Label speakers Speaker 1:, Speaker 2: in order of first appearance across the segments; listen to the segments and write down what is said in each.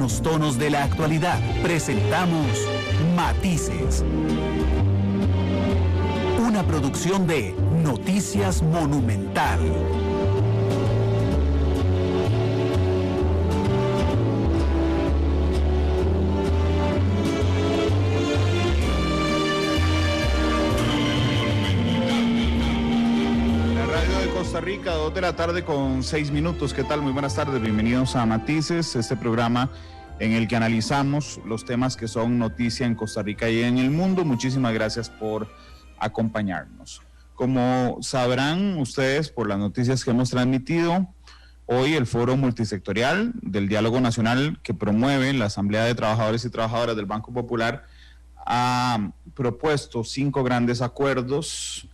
Speaker 1: los tonos de la actualidad, presentamos Matices. Una producción de Noticias Monumental.
Speaker 2: Costa Rica, 2 de la tarde con 6 minutos. ¿Qué tal? Muy buenas tardes, bienvenidos a Matices, este programa en el que analizamos los temas que son noticia en Costa Rica y en el mundo. Muchísimas gracias por acompañarnos. Como sabrán ustedes por las noticias que hemos transmitido, hoy el Foro Multisectorial del Diálogo Nacional que promueve la Asamblea de Trabajadores y Trabajadoras del Banco Popular ha propuesto 5 grandes acuerdos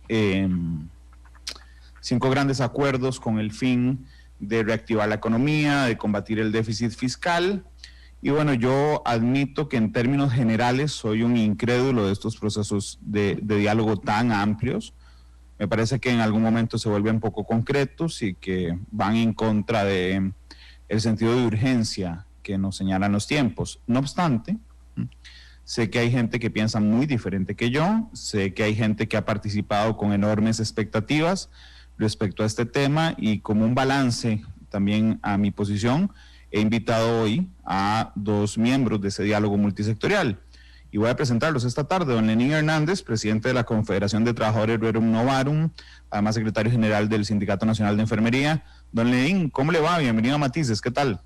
Speaker 2: con el fin de reactivar la economía, de combatir el déficit fiscal. Y bueno, yo admito que en términos generales soy un incrédulo de estos procesos de diálogo tan amplios. Me parece que en algún momento se vuelven poco concretos y que van en contra de el sentido de urgencia que nos señalan los tiempos. No obstante, sé que hay gente que piensa muy diferente que yo, sé que hay gente que ha participado con enormes expectativas respecto a este tema, y como un balance también a mi posición, he invitado hoy a 2 miembros de ese diálogo multisectorial y voy a presentarlos esta tarde. Don Lenín Hernández, presidente de la Confederación de Trabajadores Rerum Novarum, además secretario general del Sindicato Nacional de Enfermería. Don Lenín, ¿cómo le va? Bienvenido a Matices, ¿qué tal?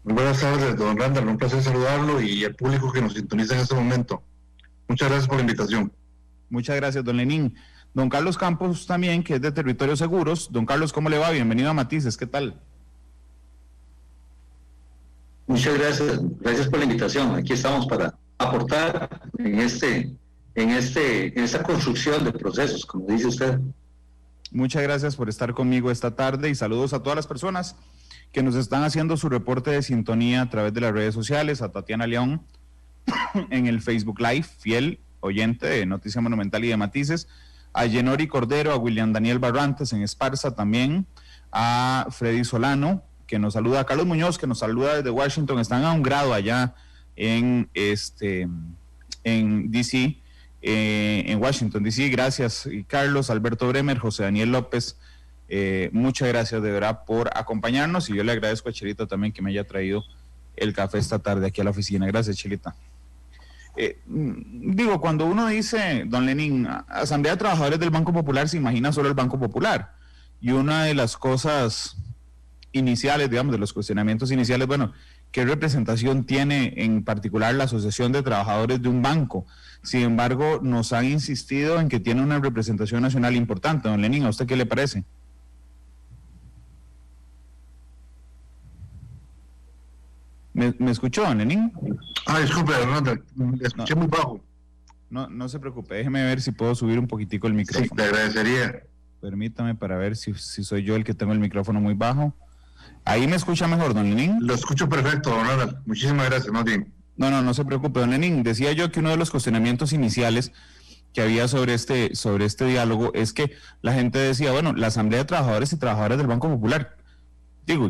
Speaker 3: Muy buenas tardes, don Randall, un placer saludarlo y al público que nos sintoniza en este momento. Muchas gracias por la invitación.
Speaker 2: Muchas gracias, don Lenín. Don Carlos Campos también, que es de Territorios Seguros. Don Carlos, ¿cómo le va? Bienvenido a Matices, ¿qué tal?
Speaker 4: Muchas gracias, gracias por la invitación. Aquí estamos para aportar en esta construcción de procesos, como dice usted.
Speaker 2: Muchas gracias por estar conmigo esta tarde y saludos a todas las personas que nos están haciendo su reporte de sintonía a través de las redes sociales, a Tatiana León en el Facebook Live, fiel oyente de Noticia Monumental y de Matices, a Yenori Cordero, a William Daniel Barrantes en Esparza también, a Freddy Solano, que nos saluda, a Carlos Muñoz, que nos saluda desde Washington. Están a un grado allá en DC, en Washington DC. Gracias, y Carlos, Alberto Bremer, José Daniel López, muchas gracias de verdad por acompañarnos, y yo le agradezco a Chelita también que me haya traído el café esta tarde aquí a la oficina. Gracias, Chelita. Cuando uno dice, don Lenín, Asamblea de Trabajadores del Banco Popular, se imagina solo el Banco Popular, y una de las cosas iniciales, digamos, de los cuestionamientos iniciales, bueno, ¿qué representación tiene en particular la Asociación de Trabajadores de un banco? Sin embargo, nos han insistido en que tiene una representación nacional importante. Don Lenín, ¿a usted qué le parece? ¿Me escuchó, don Lenín?
Speaker 3: Disculpe, Hernando, le escuché muy bajo.
Speaker 2: No se preocupe, déjeme ver si puedo subir un poquitico el micrófono.
Speaker 3: Sí, te agradecería.
Speaker 2: Permítame para ver si soy yo el que tengo el micrófono muy bajo. ¿Ahí me escucha mejor, don Lenín?
Speaker 3: Lo escucho perfecto, don Hernando. Muchísimas gracias, Martín.
Speaker 2: No se preocupe, don Lenín. Decía yo que uno de los cuestionamientos iniciales que había sobre este diálogo es que la gente decía, bueno, la Asamblea de Trabajadores y Trabajadoras del Banco Popular,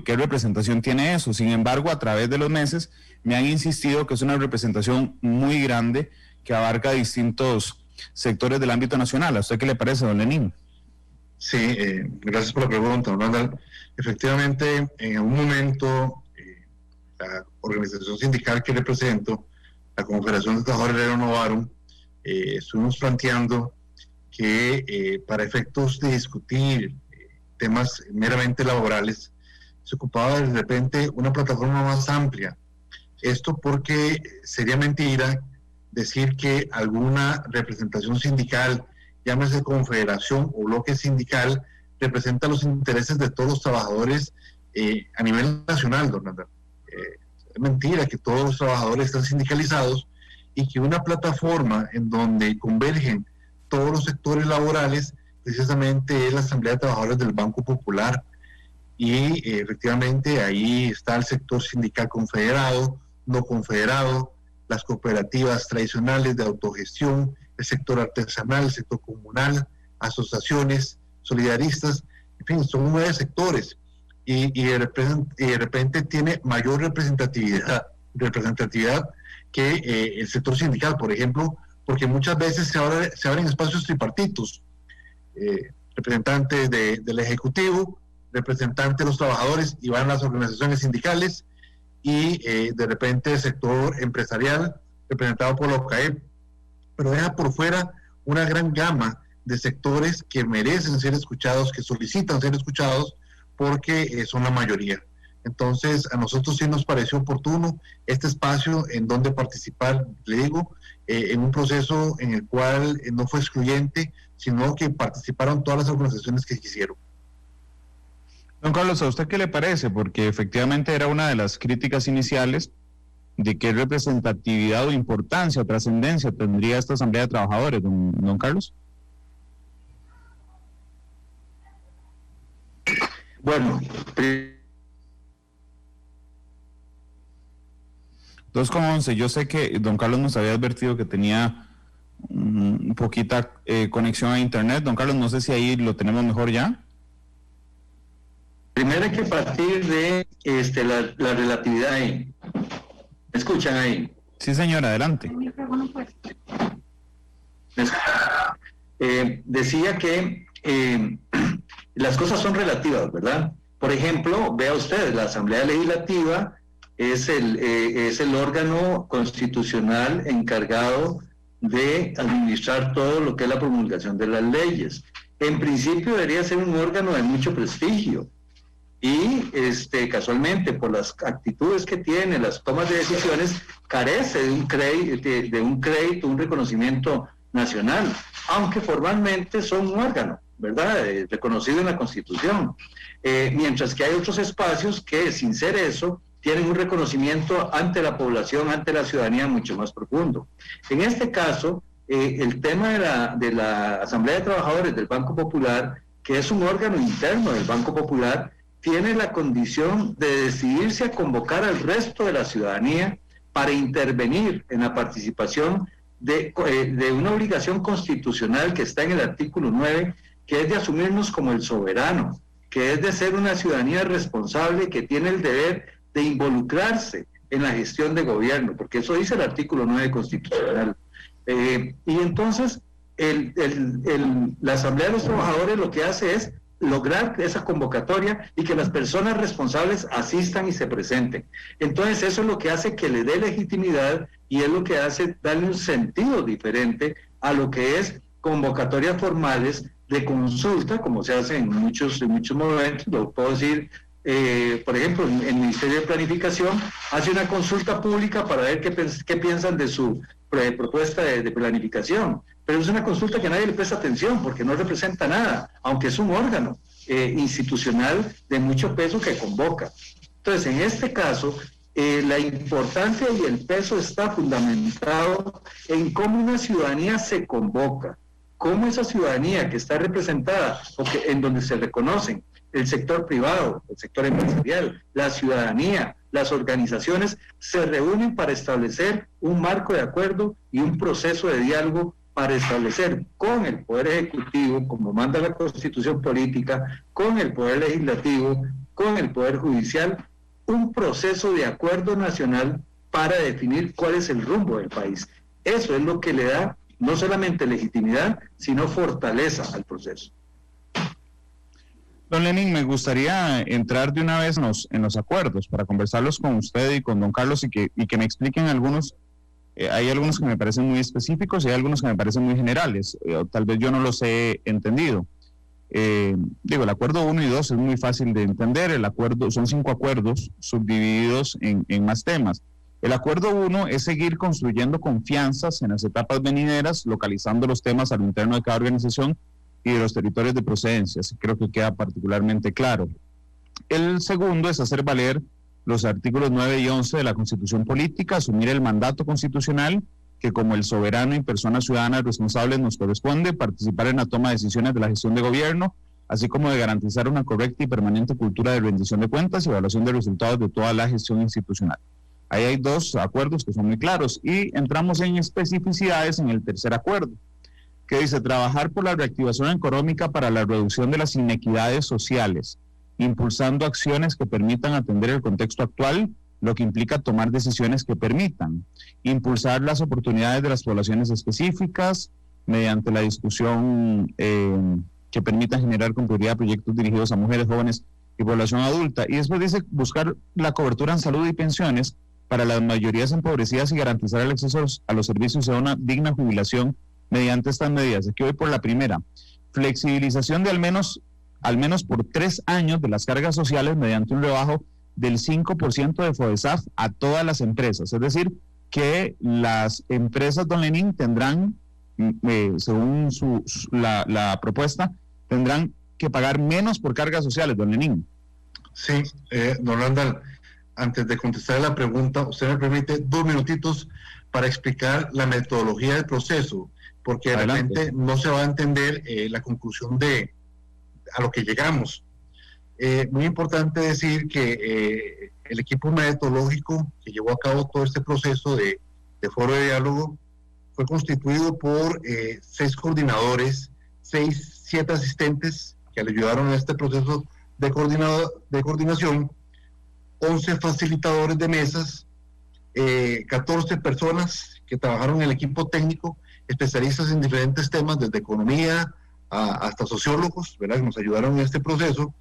Speaker 2: ¿qué representación tiene eso? Sin embargo, a través de los meses me han insistido que es una representación muy grande que abarca distintos sectores del ámbito nacional. ¿A usted qué le parece, don Lenín?
Speaker 3: Sí, gracias por la pregunta, don Randall. Efectivamente, en algún momento, la organización sindical que represento, la Confederación de Trabajadores Rerum Novarum, estuvimos planteando que para efectos de discutir temas meramente laborales, se ocupaba de repente una plataforma más amplia. Esto porque sería mentira decir que alguna representación sindical, llámese confederación o bloque sindical, representa los intereses de todos los trabajadores a nivel nacional, don Randall. Es mentira que todos los trabajadores están sindicalizados y que una plataforma en donde convergen todos los sectores laborales precisamente es la Asamblea de Trabajadores del Banco Popular, y efectivamente ahí está el sector sindical confederado, no confederado, las cooperativas tradicionales de autogestión, el sector artesanal, el sector comunal, asociaciones solidaristas, en fin, son 9 sectores, y de repente tiene mayor representatividad representatividad que el sector sindical, por ejemplo, porque muchas veces se abren espacios tripartitos, representantes del Ejecutivo, representantes de los trabajadores, y van las organizaciones sindicales, y de repente el sector empresarial, representado por la OCAEP, pero deja por fuera una gran gama de sectores que merecen ser escuchados, que solicitan ser escuchados, porque son la mayoría. Entonces, a nosotros sí nos pareció oportuno este espacio en donde participar, le digo, en un proceso en el cual no fue excluyente, sino que participaron todas las organizaciones que quisieron.
Speaker 2: Don Carlos, ¿a usted qué le parece? Porque efectivamente era una de las críticas iniciales de qué representatividad o importancia o trascendencia tendría esta Asamblea de Trabajadores, don Carlos.
Speaker 4: Bueno,
Speaker 2: 2:11, yo sé que don Carlos nos había advertido que tenía poquita conexión a internet. Don Carlos, no sé si ahí lo tenemos mejor ya.
Speaker 4: primero hay que partir de la relatividad ahí. ¿Me escuchan ahí?
Speaker 2: Sí, señora, adelante.
Speaker 4: Decía que las cosas son relativas, ¿verdad? Por ejemplo, vea usted, la Asamblea Legislativa es el órgano constitucional encargado de administrar todo lo que es la promulgación de las leyes. En principio debería ser un órgano de mucho prestigio y casualmente por las actitudes que tiene, las tomas de decisiones, carece de un crédito, un reconocimiento nacional, aunque formalmente son un órgano, ¿verdad? Reconocido en la Constitución. Mientras que hay otros espacios que, sin ser eso, tienen un reconocimiento ante la población, ante la ciudadanía mucho más profundo. En este caso, el tema de la Asamblea de Trabajadores del Banco Popular, que es un órgano interno del Banco Popular, tiene la condición de decidirse a convocar al resto de la ciudadanía para intervenir en la participación de una obligación constitucional que está en el artículo 9, que es de asumirnos como el soberano, que es de ser una ciudadanía responsable que tiene el deber de involucrarse en la gestión de gobierno, porque eso dice el artículo 9 constitucional. Y entonces la Asamblea de los Trabajadores lo que hace es lograr esa convocatoria y que las personas responsables asistan y se presenten. Entonces eso es lo que hace que le dé legitimidad y es lo que hace darle un sentido diferente a lo que es convocatorias formales de consulta, como se hace en muchos momentos. Lo puedo decir, por ejemplo, el Ministerio de Planificación hace una consulta pública para ver qué piensan de su propuesta de planificación, pero es una consulta que nadie le presta atención porque no representa nada, aunque es un órgano institucional de mucho peso que convoca. Entonces, en este caso, la importancia y el peso está fundamentado en cómo una ciudadanía se convoca, cómo esa ciudadanía que está representada, en donde se reconocen el sector privado, el sector empresarial, la ciudadanía, las organizaciones, se reúnen para establecer un marco de acuerdo y un proceso de diálogo para establecer con el Poder Ejecutivo, como manda la Constitución Política, con el Poder Legislativo, con el Poder Judicial, un proceso de acuerdo nacional para definir cuál es el rumbo del país. Eso es lo que le da no solamente legitimidad, sino fortaleza al proceso.
Speaker 2: Don Lenin, me gustaría entrar de una vez en los acuerdos para conversarlos con usted y con don Carlos y que me expliquen algunos. Hay algunos que me parecen muy específicos y hay algunos que me parecen muy generales. Tal vez yo no los he entendido. El acuerdo 1 y 2 es muy fácil de entender. Son 5 acuerdos subdivididos en más temas. El acuerdo 1 es seguir construyendo confianzas en las etapas venideras, localizando los temas a lo interno de cada organización y de los territorios de procedencia. Creo que queda particularmente claro. El segundo es hacer valer los artículos 9 y 11 de la Constitución Política, asumir el mandato constitucional que como el soberano y personas ciudadanas responsables nos corresponde participar en la toma de decisiones de la gestión de gobierno, así como de garantizar una correcta y permanente cultura de rendición de cuentas y evaluación de resultados de toda la gestión institucional. Ahí hay 2 acuerdos que son muy claros y entramos en especificidades en el tercer acuerdo, que dice trabajar por la reactivación económica para la reducción de las inequidades sociales, impulsando acciones que permitan atender el contexto actual lo que implica tomar decisiones que permitan impulsar las oportunidades de las poblaciones específicas mediante la discusión que permita generar con prioridad proyectos dirigidos a mujeres, jóvenes y población adulta. Y después dice buscar la cobertura en salud y pensiones para las mayorías empobrecidas y garantizar el acceso a los servicios y a una digna jubilación mediante estas medidas. Aquí voy por la primera. Flexibilización de al menos por 3 años de las cargas sociales mediante un rebajo del 5% de FODESAF a todas las empresas. Es decir, que las empresas, don Lenín, tendrán, según la propuesta, tendrán que pagar menos por cargas sociales, don Lenín.
Speaker 3: Sí, don Randall, antes de contestar la pregunta, usted me permite 2 minutitos para explicar la metodología del proceso, porque de repente no se va a entender la conclusión a lo que llegamos. Muy importante decir que el equipo metodológico que llevó a cabo todo este proceso de foro de diálogo fue constituido por 6 coordinadores, 7 asistentes que le ayudaron a este proceso de coordinación, 11 facilitadores de mesas, 14 personas que trabajaron en el equipo técnico, especialistas en diferentes temas, desde economía hasta sociólogos, ¿verdad?, que nos ayudaron en este proceso,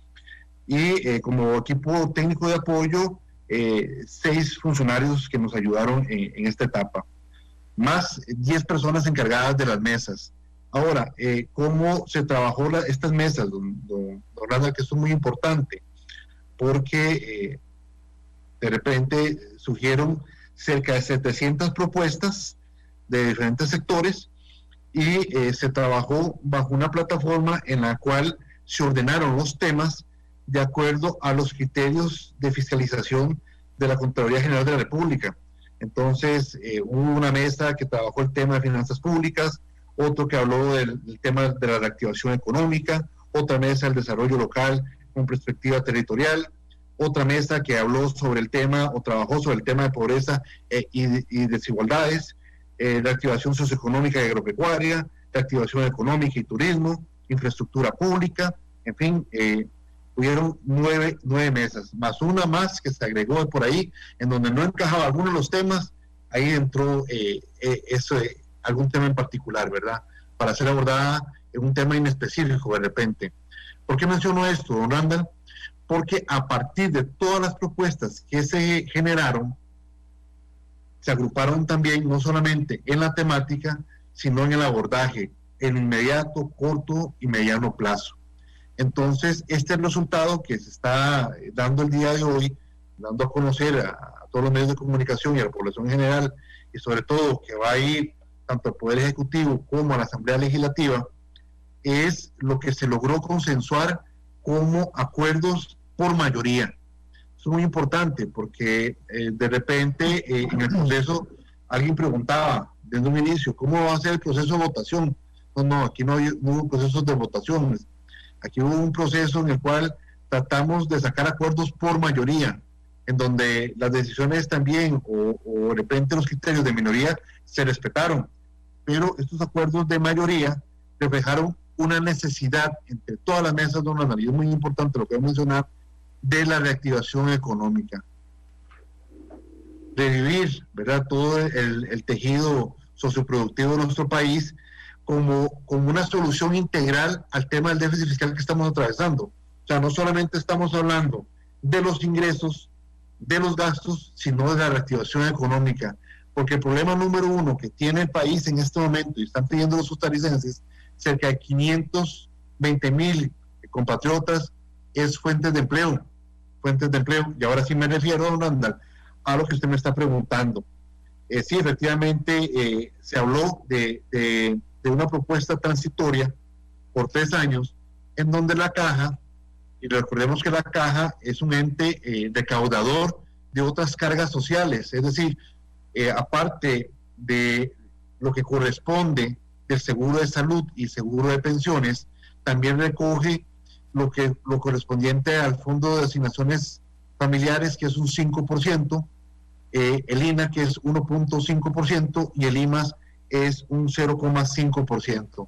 Speaker 3: y como equipo técnico de apoyo, 6 funcionarios que nos ayudaron en esta etapa, más 10 personas encargadas de las mesas. Ahora, ¿cómo se trabajó estas mesas, don Randall? Que esto es muy importante, porque de repente surgieron cerca de 700 propuestas de diferentes sectores y se trabajó bajo una plataforma en la cual se ordenaron los temas de acuerdo a los criterios de fiscalización de la Contraloría General de la República. Entonces, hubo una mesa que trabajó el tema de finanzas públicas, otro que habló del tema de la reactivación económica, otra mesa del desarrollo local con perspectiva territorial, otra mesa que habló sobre el tema o trabajó sobre el tema de pobreza y desigualdades, reactivación socioeconómica y agropecuaria, reactivación económica y turismo, infraestructura pública, en fin, hubieron 9 mesas, más una más que se agregó por ahí, en donde no encajaba alguno de los temas, ahí entró algún tema en particular, ¿verdad?, para ser abordada en un tema inespecífico de repente. ¿Por qué menciono esto, don Randall? Porque a partir de todas las propuestas que se generaron, se agruparon también no solamente en la temática, sino en el abordaje, en inmediato, corto y mediano plazo. Entonces, este es el resultado que se está dando el día de hoy, dando a conocer a todos los medios de comunicación y a la población en general, y sobre todo que va a ir tanto al Poder Ejecutivo como a la Asamblea Legislativa, es lo que se logró consensuar como acuerdos por mayoría. Eso es muy importante porque de repente en el proceso alguien preguntaba desde un inicio, ¿cómo va a ser el proceso de votación? No, aquí no hubo procesos de votaciones. Aquí hubo un proceso en el cual tratamos de sacar acuerdos por mayoría, en donde las decisiones también o de repente los criterios de minoría se respetaron, pero estos acuerdos de mayoría reflejaron una necesidad entre todas las mesas, don Randall, y es muy importante lo que voy a mencionar, de la reactivación económica. Revivir, ¿verdad?, todo el tejido socioproductivo de nuestro país como una solución integral al tema del déficit fiscal que estamos atravesando. O sea, no solamente estamos hablando de los ingresos, de los gastos, sino de la reactivación económica, porque el problema número 1 que tiene el país en este momento, y están pidiendo los costarricenses, cerca de 520,000 compatriotas, es fuentes de empleo, y ahora sí me refiero, don Randall, a lo que usted me está preguntando. Sí, efectivamente, se habló de una propuesta transitoria por 3 años, en donde la Caja, y recordemos que la Caja es un ente recaudador de otras cargas sociales, es decir, aparte de lo que corresponde del seguro de salud y seguro de pensiones, también recoge lo correspondiente al Fondo de Asignaciones Familiares, que es un 5%, el INA, que es 1.5%, y el IMAS es un 0.5%.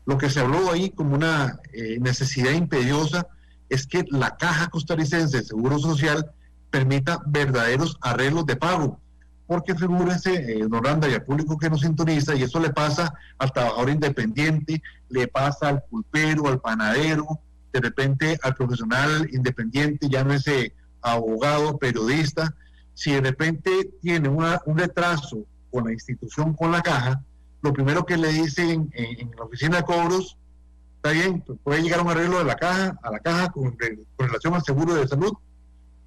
Speaker 3: Lo que se habló ahí como una necesidad imperiosa es que la Caja Costarricense de Seguro Social permita verdaderos arreglos de pago. Porque figúrense, don Randa, y al público que nos sintoniza, y eso le pasa al trabajador independiente, le pasa al pulpero, al panadero, de repente al profesional independiente, ya no ese abogado, periodista. Si de repente tiene un retraso con la institución, con la caja, lo primero que le dicen en la oficina de cobros, está bien, puede llegar a un arreglo de la caja, a la caja con relación al seguro de salud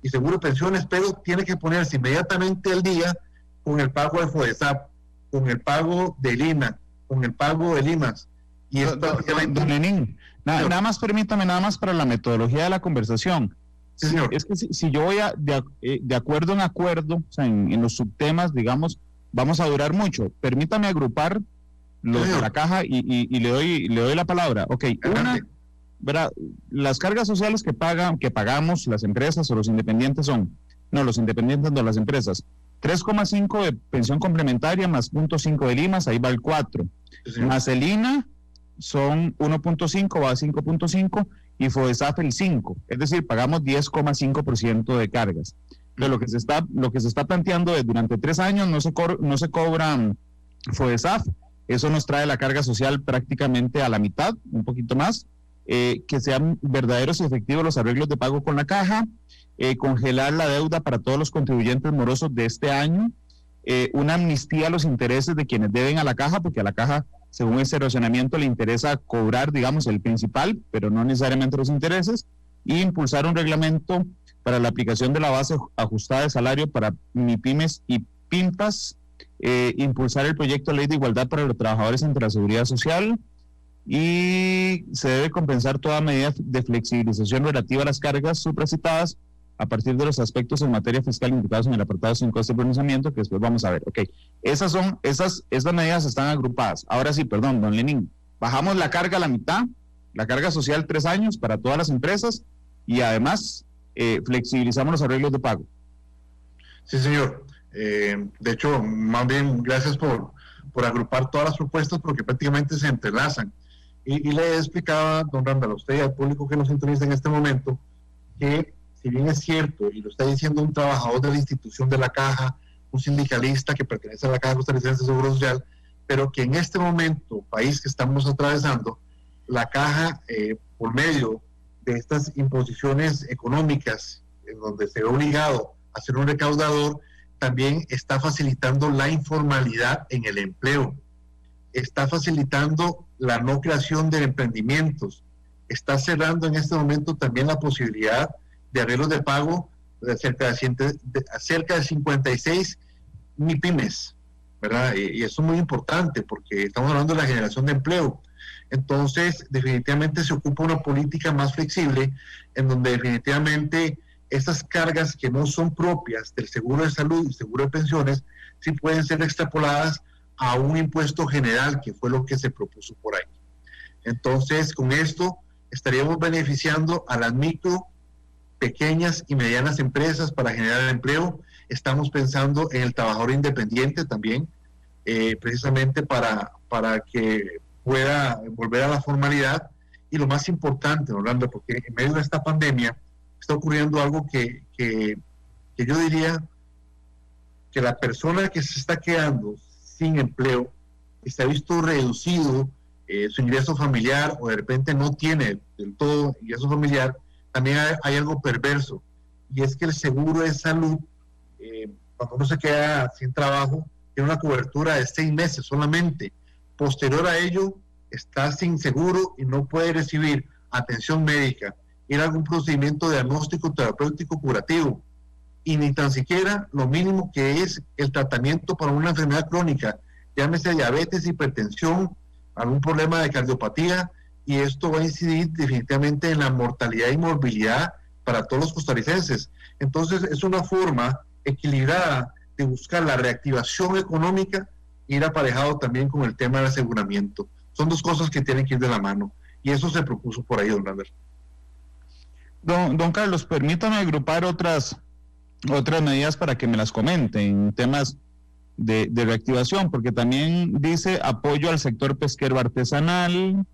Speaker 3: y seguro de pensiones, pero tiene que ponerse inmediatamente al día con el pago de FODESAP, con el pago del INA, con el pago del IMAS. Y
Speaker 2: don Lenín, nada más permítame, nada más para la metodología de la conversación.
Speaker 3: Sí, señor.
Speaker 2: Es que si yo voy de acuerdo en acuerdo, o sea, en los subtemas, digamos, vamos a durar mucho. Permítame agrupar los de la caja y le doy la palabra. Ok, una, ¿verdad? Las cargas sociales que pagamos las empresas o los independientes las empresas, 3,5 de pensión complementaria más 0.5 del IMAS, ahí va el 4. Sí. Más el INA son 1.5, va a 5.5 y FODESAF el 5. Es decir, pagamos 10,5% de cargas. Pero lo que se está planteando es durante 3 años no se cobran FODESAF. Eso nos trae la carga social prácticamente a la mitad, un poquito más. Que sean verdaderos y efectivos los arreglos de pago con la caja, congelar la deuda para todos los contribuyentes morosos de este año, una amnistía a los intereses de quienes deben a la caja, porque a la caja, según ese racionamiento, le interesa cobrar, digamos, el principal, pero no necesariamente los intereses, y impulsar un reglamento para la aplicación de la base ajustada de salario para MIPYMES y PYMPAS, impulsar el proyecto de ley de igualdad para los trabajadores entre la seguridad social, y se debe compensar toda medida de flexibilización relativa a las cargas supracitadas a partir de los aspectos en materia fiscal indicados en el apartado 5 de este pronunciamiento, que después vamos a ver. Ok, esas medidas están agrupadas. Ahora sí, perdón, don Lenín, bajamos la carga a la mitad, la carga social 3 años para todas las empresas, y además flexibilizamos los arreglos de pago.
Speaker 3: Sí, señor. De hecho, más bien, gracias por agrupar todas las propuestas, porque prácticamente se entrelazan. Y le explicaba, don Randall, a usted y al público que nos sintoniza en este momento, que si bien es cierto, y lo está diciendo un trabajador de la institución de la caja, un sindicalista que pertenece a la Caja Costarricense de Seguro Social, pero que en este momento, país que estamos atravesando, la caja, por medio de estas imposiciones económicas, en donde se ve obligado a ser un recaudador, también está facilitando la informalidad en el empleo, está facilitando la no creación de emprendimientos, está cerrando en este momento también la posibilidad de arreglos de pago de cerca de 56 MIPYMES, ¿verdad? Y eso es muy importante porque estamos hablando de la generación de empleo. Entonces, definitivamente se ocupa una política más flexible en donde definitivamente estas cargas que no son propias del seguro de salud y seguro de pensiones sí pueden ser extrapoladas a un impuesto general, que fue lo que se propuso por ahí. Entonces, con esto estaríamos beneficiando a las micro, pequeñas y medianas empresas para generar empleo. Estamos pensando en el trabajador independiente también, precisamente para que pueda volver a la formalidad. Y lo más importante, Orlando, porque en medio de esta pandemia está ocurriendo algo que yo diría que la persona que se está quedando sin empleo, está visto reducido su ingreso familiar, o de repente no tiene del todo ingreso familiar. También hay algo perverso, y es que el seguro de salud, cuando uno se queda sin trabajo, tiene una cobertura de 6 meses solamente. Posterior a ello, está sin seguro y no puede recibir atención médica, ir a algún procedimiento diagnóstico, terapéutico, curativo, y ni tan siquiera lo mínimo que es el tratamiento para una enfermedad crónica, llámese diabetes, hipertensión, algún problema de cardiopatía, y esto va a incidir definitivamente en la mortalidad y morbilidad para todos los costarricenses. Entonces es una forma equilibrada de buscar la reactivación económica, ir aparejado también con el tema del aseguramiento. Son dos cosas que tienen que ir de la mano, y eso se propuso por ahí, don Lander.
Speaker 2: Don Carlos, permítame agrupar otras medidas para que me las comenten, temas de reactivación, porque también dice apoyo al sector pesquero artesanal,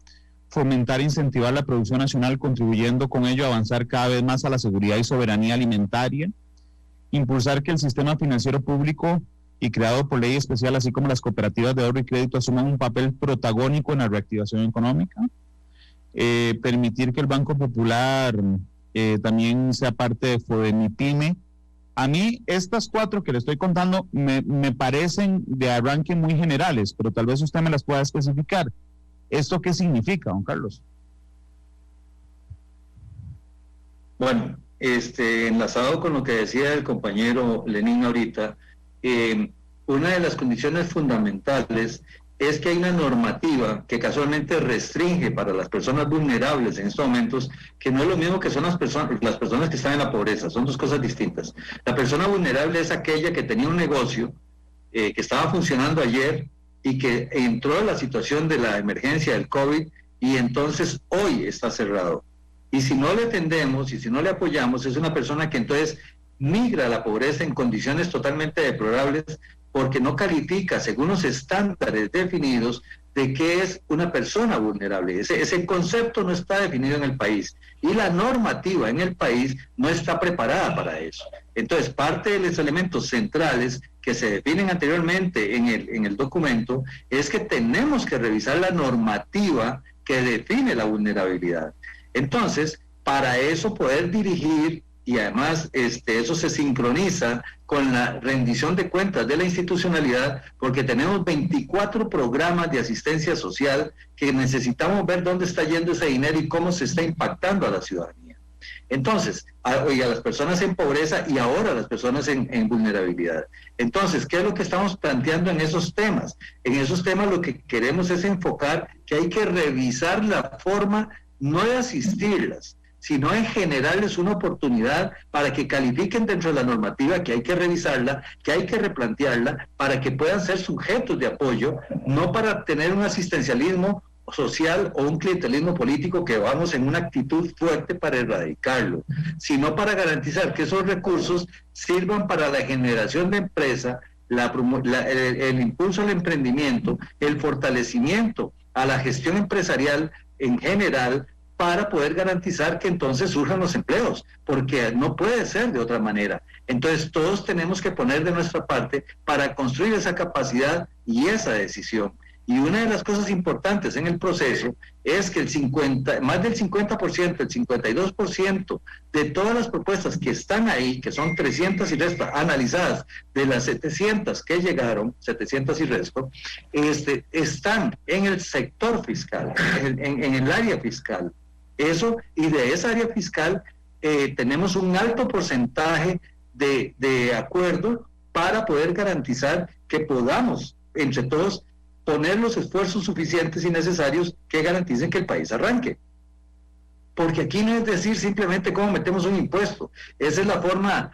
Speaker 2: fomentar e incentivar la producción nacional, contribuyendo con ello a avanzar cada vez más a la seguridad y soberanía alimentaria, impulsar que el sistema financiero público y creado por ley especial, así como las cooperativas de ahorro y crédito, asuman un papel protagónico en la reactivación económica, permitir que el Banco Popular también sea parte de FODEMIPYME. A mí estas 4 que le estoy contando me parecen de arranque muy generales, pero tal vez usted me las pueda especificar. ¿Esto qué significa, don Carlos?
Speaker 4: Bueno, enlazado con lo que decía el compañero Lenín ahorita, una de las condiciones fundamentales es que hay una normativa que casualmente restringe para las personas vulnerables en estos momentos, que no es lo mismo que son las personas que están en la pobreza, son 2 cosas distintas. La persona vulnerable es aquella que tenía un negocio que estaba funcionando ayer y que entró en la situación de la emergencia del COVID y entonces hoy está cerrado. Y si no le atendemos y si no le apoyamos, es una persona que entonces migra a la pobreza en condiciones totalmente deplorables porque no califica según los estándares definidos de qué es una persona vulnerable. Ese concepto no está definido en el país y la normativa en el país no está preparada para eso. Entonces, parte de los elementos centrales que se definen anteriormente en el documento es que tenemos que revisar la normativa que define la vulnerabilidad. Entonces, para eso poder dirigir, y además eso se sincroniza con la rendición de cuentas de la institucionalidad, porque tenemos 24 programas de asistencia social que necesitamos ver dónde está yendo ese dinero y cómo se está impactando a la ciudadanía. Entonces, a las personas en pobreza y ahora a las personas en vulnerabilidad. Entonces, ¿qué es lo que estamos planteando en esos temas? En esos temas lo que queremos es enfocar que hay que revisar la forma no de asistirlas, sino en generarles una oportunidad para que califiquen dentro de la normativa, que hay que revisarla, que hay que replantearla, para que puedan ser sujetos de apoyo, no para tener un asistencialismo social o un clientelismo político que vamos en una actitud fuerte para erradicarlo, sino para garantizar que esos recursos sirvan para la generación de empresa, el impulso al emprendimiento, el fortalecimiento a la gestión empresarial en general, para poder garantizar que entonces surjan los empleos, porque no puede ser de otra manera. Entonces todos tenemos que poner de nuestra parte para construir esa capacidad y esa decisión. Y una de las cosas importantes en el proceso es que más del 50%, el 52% de todas las propuestas que están ahí, que son 300 y resto, analizadas de las 700 que llegaron, 700 y resto, están en el sector fiscal, en el área fiscal. Eso, y de esa área fiscal tenemos un alto porcentaje de acuerdo para poder garantizar que podamos, entre todos, poner los esfuerzos suficientes y necesarios que garanticen que el país arranque. Porque aquí no es decir simplemente cómo metemos un impuesto. Esa es la forma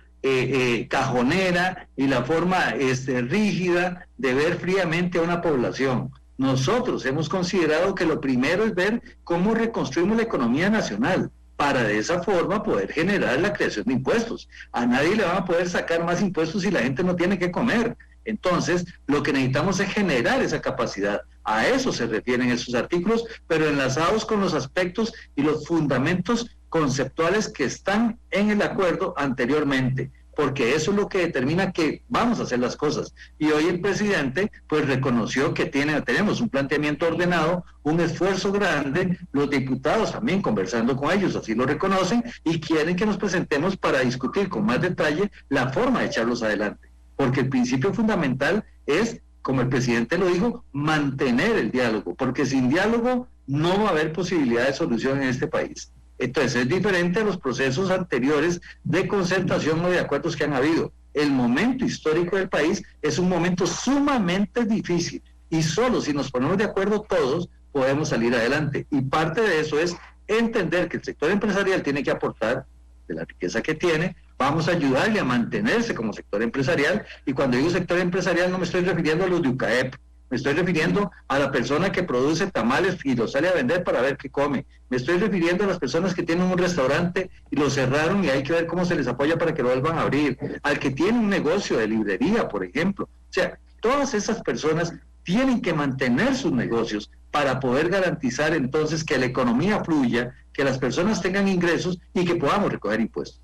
Speaker 4: cajonera y la forma rígida de ver fríamente a una población. Nosotros hemos considerado que lo primero es ver cómo reconstruimos la economía nacional para de esa forma poder generar la creación de impuestos. A nadie le van a poder sacar más impuestos si la gente no tiene que comer. Entonces, lo que necesitamos es generar esa capacidad. A eso se refieren esos artículos, pero enlazados con los aspectos y los fundamentos conceptuales que están en el acuerdo anteriormente, porque eso es lo que determina que vamos a hacer las cosas. Y hoy el presidente pues reconoció que tenemos un planteamiento ordenado, un esfuerzo grande, los diputados también conversando con ellos, así lo reconocen, y quieren que nos presentemos para discutir con más detalle la forma de echarlos adelante. Porque el principio fundamental es, como el presidente lo dijo, mantener el diálogo, porque sin diálogo no va a haber posibilidad de solución en este país. Entonces es diferente a los procesos anteriores de concertación o de acuerdos que han habido. El momento histórico del país es un momento sumamente difícil y solo si nos ponemos de acuerdo todos podemos salir adelante. Y parte de eso es entender que el sector empresarial tiene que aportar de la riqueza que tiene. Vamos a ayudarle a mantenerse como sector empresarial, y cuando digo sector empresarial no me estoy refiriendo a los de UCAEP, me estoy refiriendo a la persona que produce tamales y los sale a vender para ver qué come, me estoy refiriendo a las personas que tienen un restaurante y lo cerraron y hay que ver cómo se les apoya para que lo vuelvan a abrir, al que tiene un negocio de librería, por ejemplo. O sea, todas esas personas tienen que mantener sus negocios para poder garantizar entonces que la economía fluya, que las personas tengan ingresos y que podamos recoger impuestos.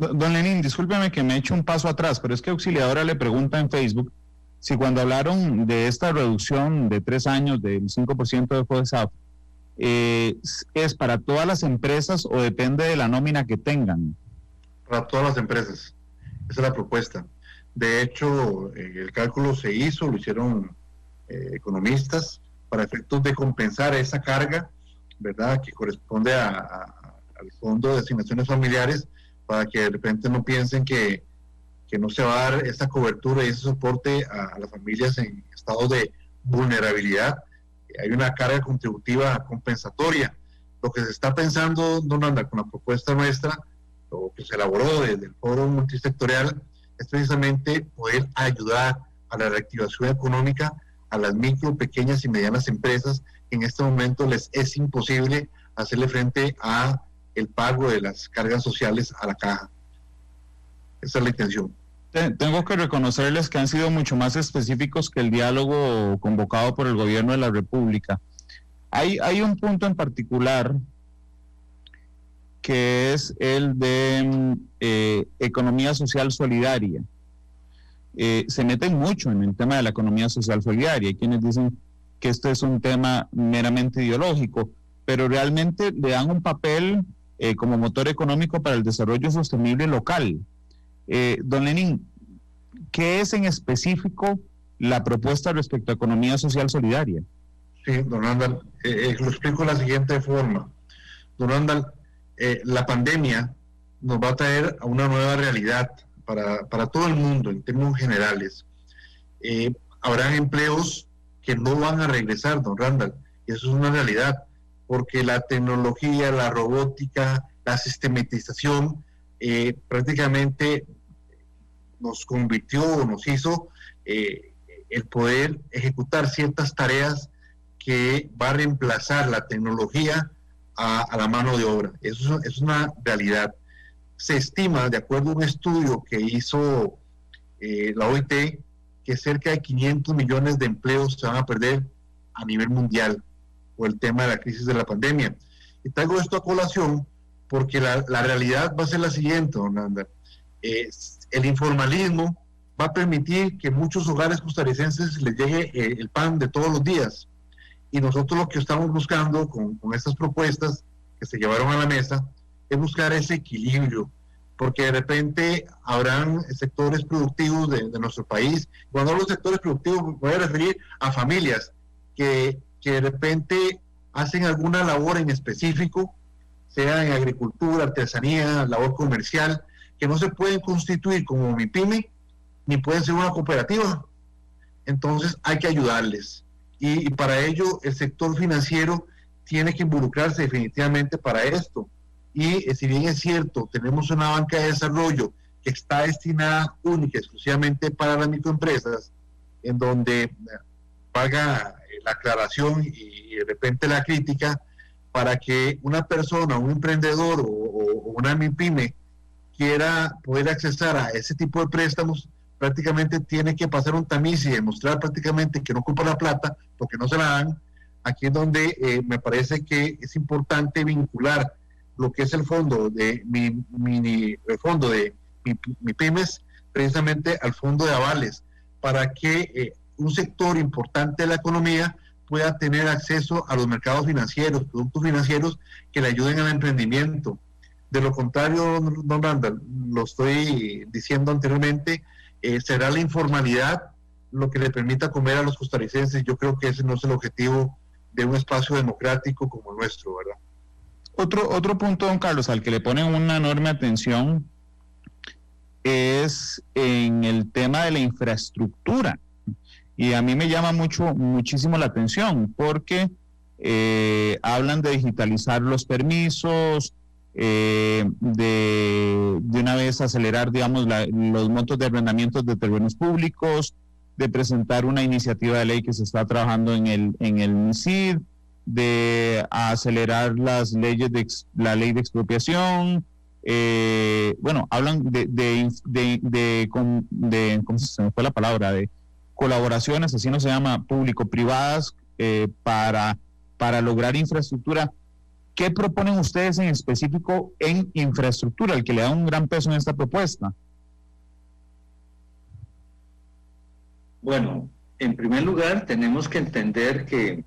Speaker 2: Don Lenín, discúlpeme que me eche un paso atrás, pero es que Auxiliadora le pregunta en Facebook si cuando hablaron de esta reducción de 3 años del 5% de FODESAF, ¿es para todas las empresas o depende de la nómina que tengan?
Speaker 3: Para todas las empresas. Esa es la propuesta. De hecho, el cálculo se hizo, lo hicieron economistas para efectos de compensar esa carga, ¿verdad?, que corresponde al Fondo de Asignaciones Familiares, para que de repente no piensen que no se va a dar esa cobertura y ese soporte a las familias en estado de vulnerabilidad. Hay una carga contributiva compensatoria. Lo que se está pensando, don Randall, con la propuesta nuestra, o que se elaboró desde el Foro Multisectorial, es precisamente poder ayudar a la reactivación económica a las micro, pequeñas y medianas empresas que en este momento les es imposible hacerle frente a el pago de las cargas sociales a la caja. Esa es la intención.
Speaker 2: Tengo que reconocerles que han sido mucho más específicos que el diálogo convocado por el gobierno de la República. Hay un punto en particular que es el de economía social solidaria. Se meten mucho en el tema de la economía social solidaria. Hay quienes dicen que esto es un tema meramente ideológico, pero realmente le dan un papel como motor económico para el desarrollo sostenible local. Don Lenín, ¿qué es en específico la propuesta respecto a economía social solidaria?
Speaker 3: Sí, don Randall, lo explico de la siguiente forma. Don Randall, la pandemia nos va a traer a una nueva realidad para todo el mundo en términos generales. Habrán empleos que no van a regresar, don Randall, y eso es una realidad, porque la tecnología, la robótica, la sistematización prácticamente nos convirtió, nos hizo el poder ejecutar ciertas tareas que va a reemplazar la tecnología a la mano de obra. Eso es una realidad. Se estima, de acuerdo a un estudio que hizo la OIT, que cerca de 500 millones de empleos se van a perder a nivel mundial por el tema de la crisis de la pandemia. Y traigo esto a colación porque la realidad va a ser la siguiente, don Ander. El informalismo va a permitir que muchos hogares costarricenses les llegue el pan de todos los días. Y nosotros lo que estamos buscando con estas propuestas que se llevaron a la mesa es buscar ese equilibrio, porque de repente habrán sectores productivos de nuestro país. Cuando hablo de sectores productivos me voy a referir a familias que de repente hacen alguna labor en específico, sea en agricultura, artesanía, labor comercial, que no se pueden constituir como MIPYME, ni pueden ser una cooperativa. Entonces hay que ayudarles. Y para ello el sector financiero tiene que involucrarse definitivamente para esto. Y si bien es cierto, tenemos una banca de desarrollo que está destinada única y exclusivamente para las microempresas, en donde paga la aclaración y de repente la crítica, para que una persona, un emprendedor o una MIPYME quiera poder accesar a ese tipo de préstamos, prácticamente tiene que pasar un tamiz y demostrar prácticamente que no ocupa la plata porque no se la dan. Aquí es donde me parece que es importante vincular lo que es el fondo de MIPYMES precisamente al fondo de avales, para que un sector importante de la economía pueda tener acceso a los mercados financieros, productos financieros que le ayuden al emprendimiento. De lo contrario, don Randall, lo estoy diciendo anteriormente, será la informalidad lo que le permita comer a los costarricenses. Yo creo que ese no es el objetivo de un espacio democrático como el nuestro, ¿verdad?
Speaker 2: Otro punto, don Carlos, al que le ponen una enorme atención es en el tema de la infraestructura. Y a mí me llama muchísimo la atención porque hablan de digitalizar los permisos, de una vez acelerar, digamos, los montos de arrendamientos de terrenos públicos, de presentar una iniciativa de ley que se está trabajando en el MICID, de acelerar las leyes la ley de expropiación. Bueno, hablan de ¿cómo se me fue la palabra? De colaboraciones, así no se llama, público-privadas, para lograr infraestructura. ¿Qué proponen ustedes en específico en infraestructura, el que le da un gran peso en esta propuesta?
Speaker 4: Bueno, en primer lugar, tenemos que entender que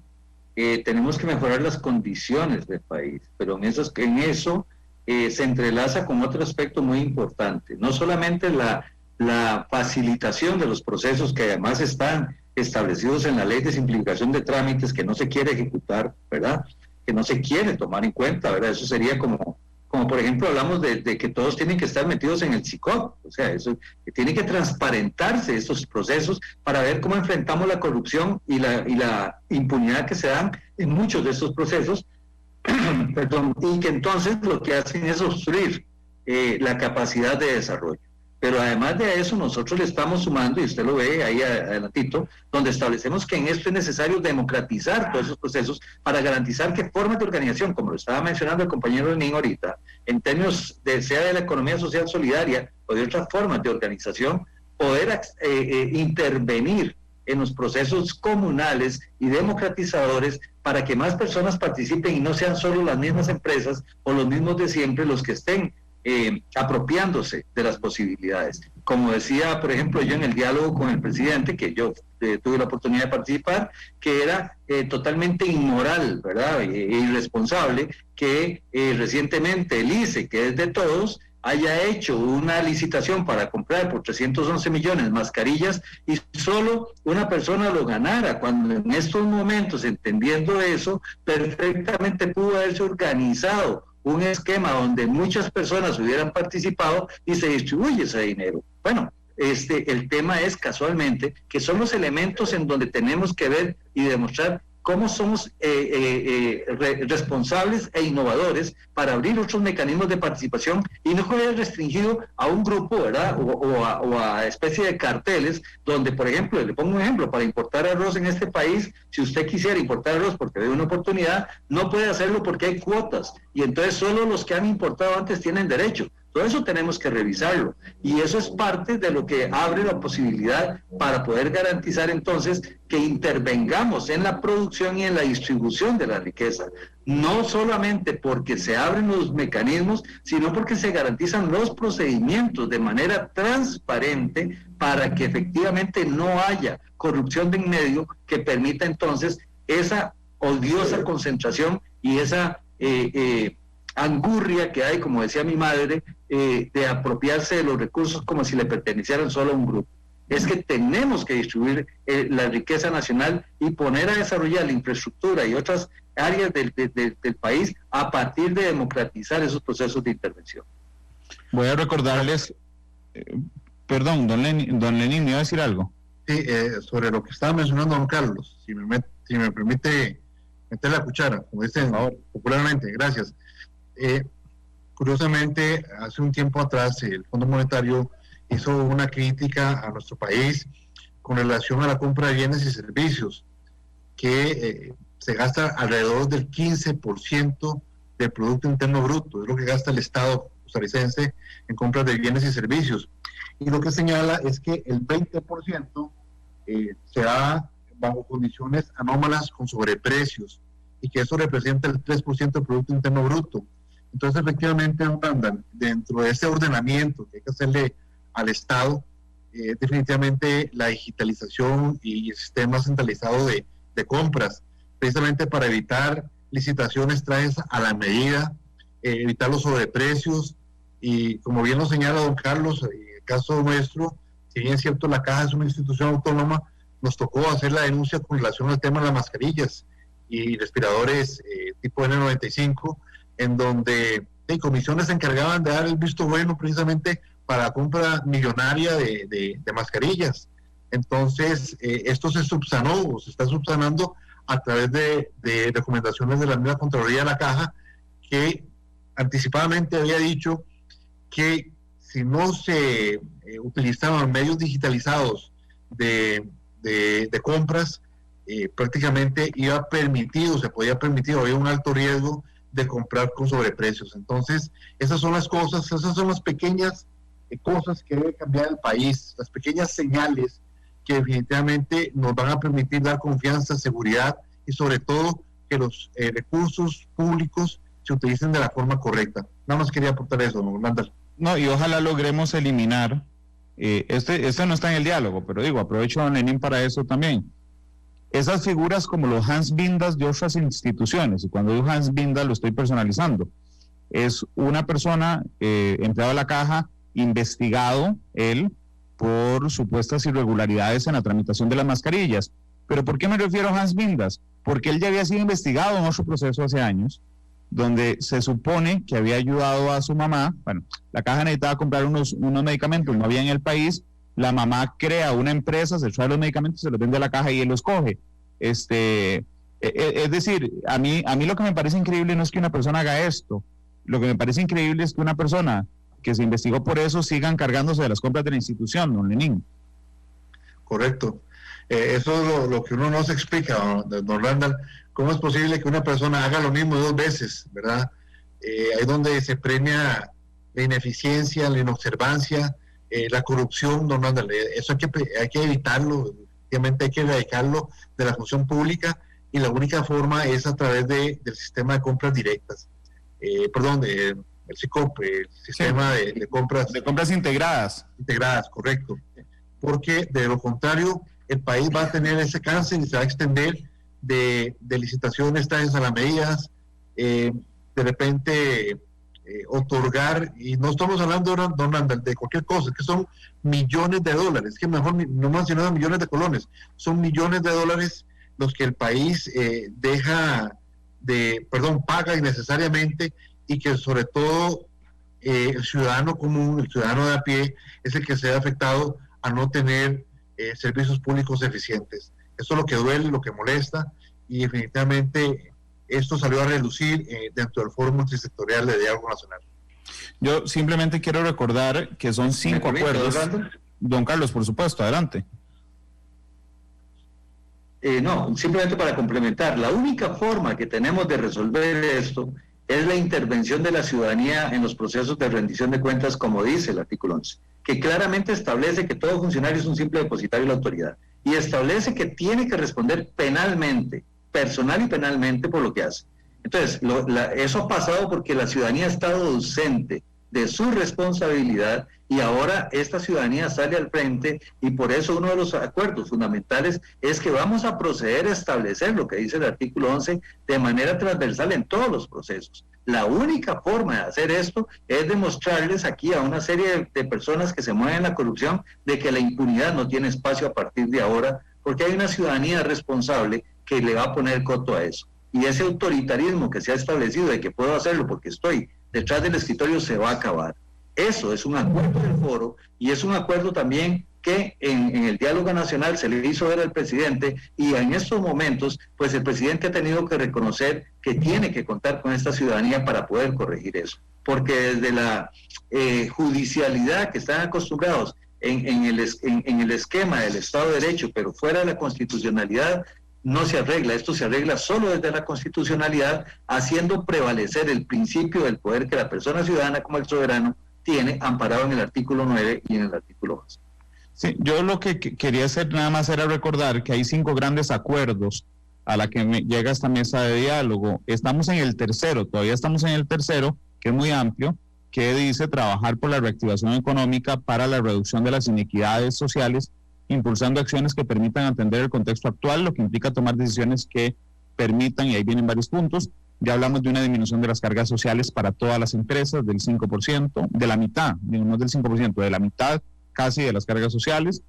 Speaker 4: tenemos que mejorar las condiciones del país, pero en eso se entrelaza con otro aspecto muy importante, no solamente la facilitación de los procesos que además están establecidos en la ley de simplificación de trámites que no se quiere ejecutar, ¿verdad? Que no se quiere tomar en cuenta, ¿verdad? Eso sería como por ejemplo hablamos de que todos tienen que estar metidos en el SICOP, o sea, eso que tiene que transparentarse estos procesos para ver cómo enfrentamos la corrupción y la impunidad que se dan en muchos de estos procesos, perdón, y que entonces lo que hacen es obstruir la capacidad de desarrollo. Pero además de eso, nosotros le estamos sumando, y usted lo ve ahí adelantito, donde establecemos que en esto es necesario democratizar todos esos procesos para garantizar que formas de organización, como lo estaba mencionando el compañero Lenín ahorita, en términos sea de la economía social solidaria o de otras formas de organización, poder intervenir en los procesos comunales y democratizadores para que más personas participen y no sean solo las mismas empresas o los mismos de siempre los que estén apropiándose de las posibilidades. Como decía, por ejemplo, yo en el diálogo con el presidente, que yo tuve la oportunidad de participar, que era totalmente inmoral, ¿verdad? E irresponsable que recientemente el ICE, que es de todos, haya hecho una licitación para comprar por 311 millones mascarillas y solo una persona lo ganara, cuando en estos momentos, entendiendo eso, perfectamente pudo haberse organizado un esquema donde muchas personas hubieran participado y se distribuye ese dinero. Bueno, el tema es casualmente que son los elementos en donde tenemos que ver y demostrar cómo somos responsables e innovadores para abrir otros mecanismos de participación y no quedar restringido a un grupo, ¿verdad? O a especie de carteles donde, por ejemplo, le pongo un ejemplo, para importar arroz en este país, si usted quisiera importar arroz porque ve una oportunidad, no puede hacerlo porque hay cuotas y entonces solo los que han importado antes tienen derecho. Todo eso tenemos que revisarlo y eso es parte de lo que abre la posibilidad para poder garantizar entonces que intervengamos en la producción y en la distribución de la riqueza, no solamente porque se abren los mecanismos, sino porque se garantizan los procedimientos de manera transparente para que efectivamente no haya corrupción de en medio que permita entonces esa odiosa concentración y esa angurria que hay, como decía mi madre, de apropiarse de los recursos como si le pertenecieran solo a un grupo. Es que tenemos que distribuir la riqueza nacional y poner a desarrollar la infraestructura y otras áreas del país a partir de democratizar esos procesos de intervención.
Speaker 2: Voy a recordarles, perdón, don Lenín, ¿me iba a decir algo?
Speaker 3: Sí, sobre lo que estaba mencionando don Carlos, si me permite meter la cuchara, como dicen popularmente, gracias. Curiosamente, hace un tiempo atrás el Fondo Monetario hizo una crítica a nuestro país con relación a la compra de bienes y servicios, que se gasta alrededor del 15% del Producto Interno Bruto, es lo que gasta el Estado costarricense en compras de bienes y servicios. Y lo que señala es que el 20% se da bajo condiciones anómalas con sobreprecios y que eso representa el 3% del Producto Interno Bruto. Entonces, efectivamente, dentro de ese ordenamiento que hay que hacerle al Estado, definitivamente la digitalización y el sistema centralizado de compras, precisamente para evitar licitaciones traes a la medida, evitar los sobreprecios, y como bien lo señala don Carlos, en el caso nuestro, si bien es cierto la Caja es una institución autónoma, nos tocó hacer la denuncia con relación al tema de las mascarillas y respiradores tipo N95, en donde comisiones se encargaban de dar el visto bueno precisamente para la compra millonaria de mascarillas. Entonces, esto se subsanó o se está subsanando a través de recomendaciones de la misma Contraloría de la Caja, que anticipadamente había dicho que si no se utilizaban medios digitalizados de compras, prácticamente se podía permitir, había un alto riesgo de comprar con sobreprecios. Entonces, esas son las pequeñas cosas que debe cambiar el país, las pequeñas señales que definitivamente nos van a permitir dar confianza, seguridad y sobre todo que los recursos públicos se utilicen de la forma correcta. Nada más quería aportar eso, don Orlando.
Speaker 2: No, y ojalá logremos eliminar, este no está en el diálogo, pero digo, aprovecho a don Lenín para eso también, esas figuras como los Hans Bindas de otras instituciones, y cuando digo Hans Binda lo estoy personalizando, es una persona, empleado de la caja, investigado él por supuestas irregularidades en la tramitación de las mascarillas. ¿Pero por qué me refiero a Hans Bindas? Porque él ya había sido investigado en otro proceso hace años, donde se supone que había ayudado a su mamá. Bueno, la caja necesitaba comprar unos medicamentos, no había en el país, la mamá crea una empresa, se trae los medicamentos, se los vende a la caja y él los coge. Es decir, a mí lo que me parece increíble no es que una persona haga esto, lo que me parece increíble es que una persona que se investigó por eso siga encargándose de las compras de la institución, don Lenín.
Speaker 3: Correcto. Eso es lo que uno no se explica, don Randall. ¿Cómo es posible que una persona haga lo mismo 2 veces, verdad? Ahí donde se premia la ineficiencia, la inobservancia, la corrupción, don Randall. Eso hay que evitarlo, obviamente hay que erradicarlo de la función pública, y la única forma es a través del sistema de compras directas. El SICOP, el sistema
Speaker 2: sí,
Speaker 3: de compras.
Speaker 2: De compras integradas.
Speaker 3: Integradas, correcto. Porque de lo contrario, el país va a tener ese cáncer y se va a extender de licitaciones trajes a las medidas, de repente otorgar, y no estamos hablando, don Randall, de cualquier cosa, que son millones de dólares, que mejor no mencionado millones de colones, son millones de dólares los que el país paga innecesariamente, y que sobre todo el ciudadano común, el ciudadano de a pie, es el que se ve afectado a no tener servicios públicos eficientes. Eso es lo que duele, lo que molesta, y definitivamente esto salió a relucir dentro del Foro Multisectorial de Diálogo Nacional.
Speaker 2: Yo simplemente quiero recordar que son 5 acuerdos. Don Carlos, por supuesto, adelante.
Speaker 4: No, simplemente para complementar, la única forma que tenemos de resolver esto es la intervención de la ciudadanía en los procesos de rendición de cuentas, como dice el artículo 11, que claramente establece que todo funcionario es un simple depositario de la autoridad, y establece que tiene que responder penalmente, personal y penalmente, por lo que hace. Entonces, eso ha pasado porque la ciudadanía ha estado ausente de su responsabilidad, y ahora esta ciudadanía sale al frente, y por eso uno de los acuerdos fundamentales es que vamos a proceder a establecer lo que dice el artículo 11 de manera transversal en todos los procesos. La única forma de hacer esto es demostrarles aquí a una serie de personas que se mueven en la corrupción de que la impunidad no tiene espacio a partir de ahora, porque hay una ciudadanía responsable que le va a poner coto a eso. Y ese autoritarismo que se ha establecido de que puedo hacerlo porque estoy detrás del escritorio se va a acabar. Eso es un acuerdo del foro, y es un acuerdo también que en el diálogo nacional se le hizo ver al presidente, y en estos momentos pues el presidente ha tenido que reconocer que tiene que contar con esta ciudadanía para poder corregir eso, porque desde la judicialidad que están acostumbrados en el esquema del Estado de Derecho, pero fuera de la constitucionalidad, no se arregla. Esto se arregla solo desde la constitucionalidad, haciendo prevalecer el principio del poder que la persona ciudadana como el soberano tiene amparado en el artículo 9 y en el artículo 11.
Speaker 2: Sí, yo lo que quería hacer nada más era recordar que hay 5 grandes acuerdos a la que llega esta mesa de diálogo. Estamos en el tercero, todavía estamos en el tercero, que es muy amplio, que dice trabajar por la reactivación económica para la reducción de las inequidades sociales, impulsando acciones que permitan atender el contexto actual, lo que implica tomar decisiones que permitan, y ahí vienen varios puntos. Ya hablamos de una disminución de las cargas sociales para todas las empresas del 5%, de la mitad, no del 5%, de la mitad casi de las cargas sociales.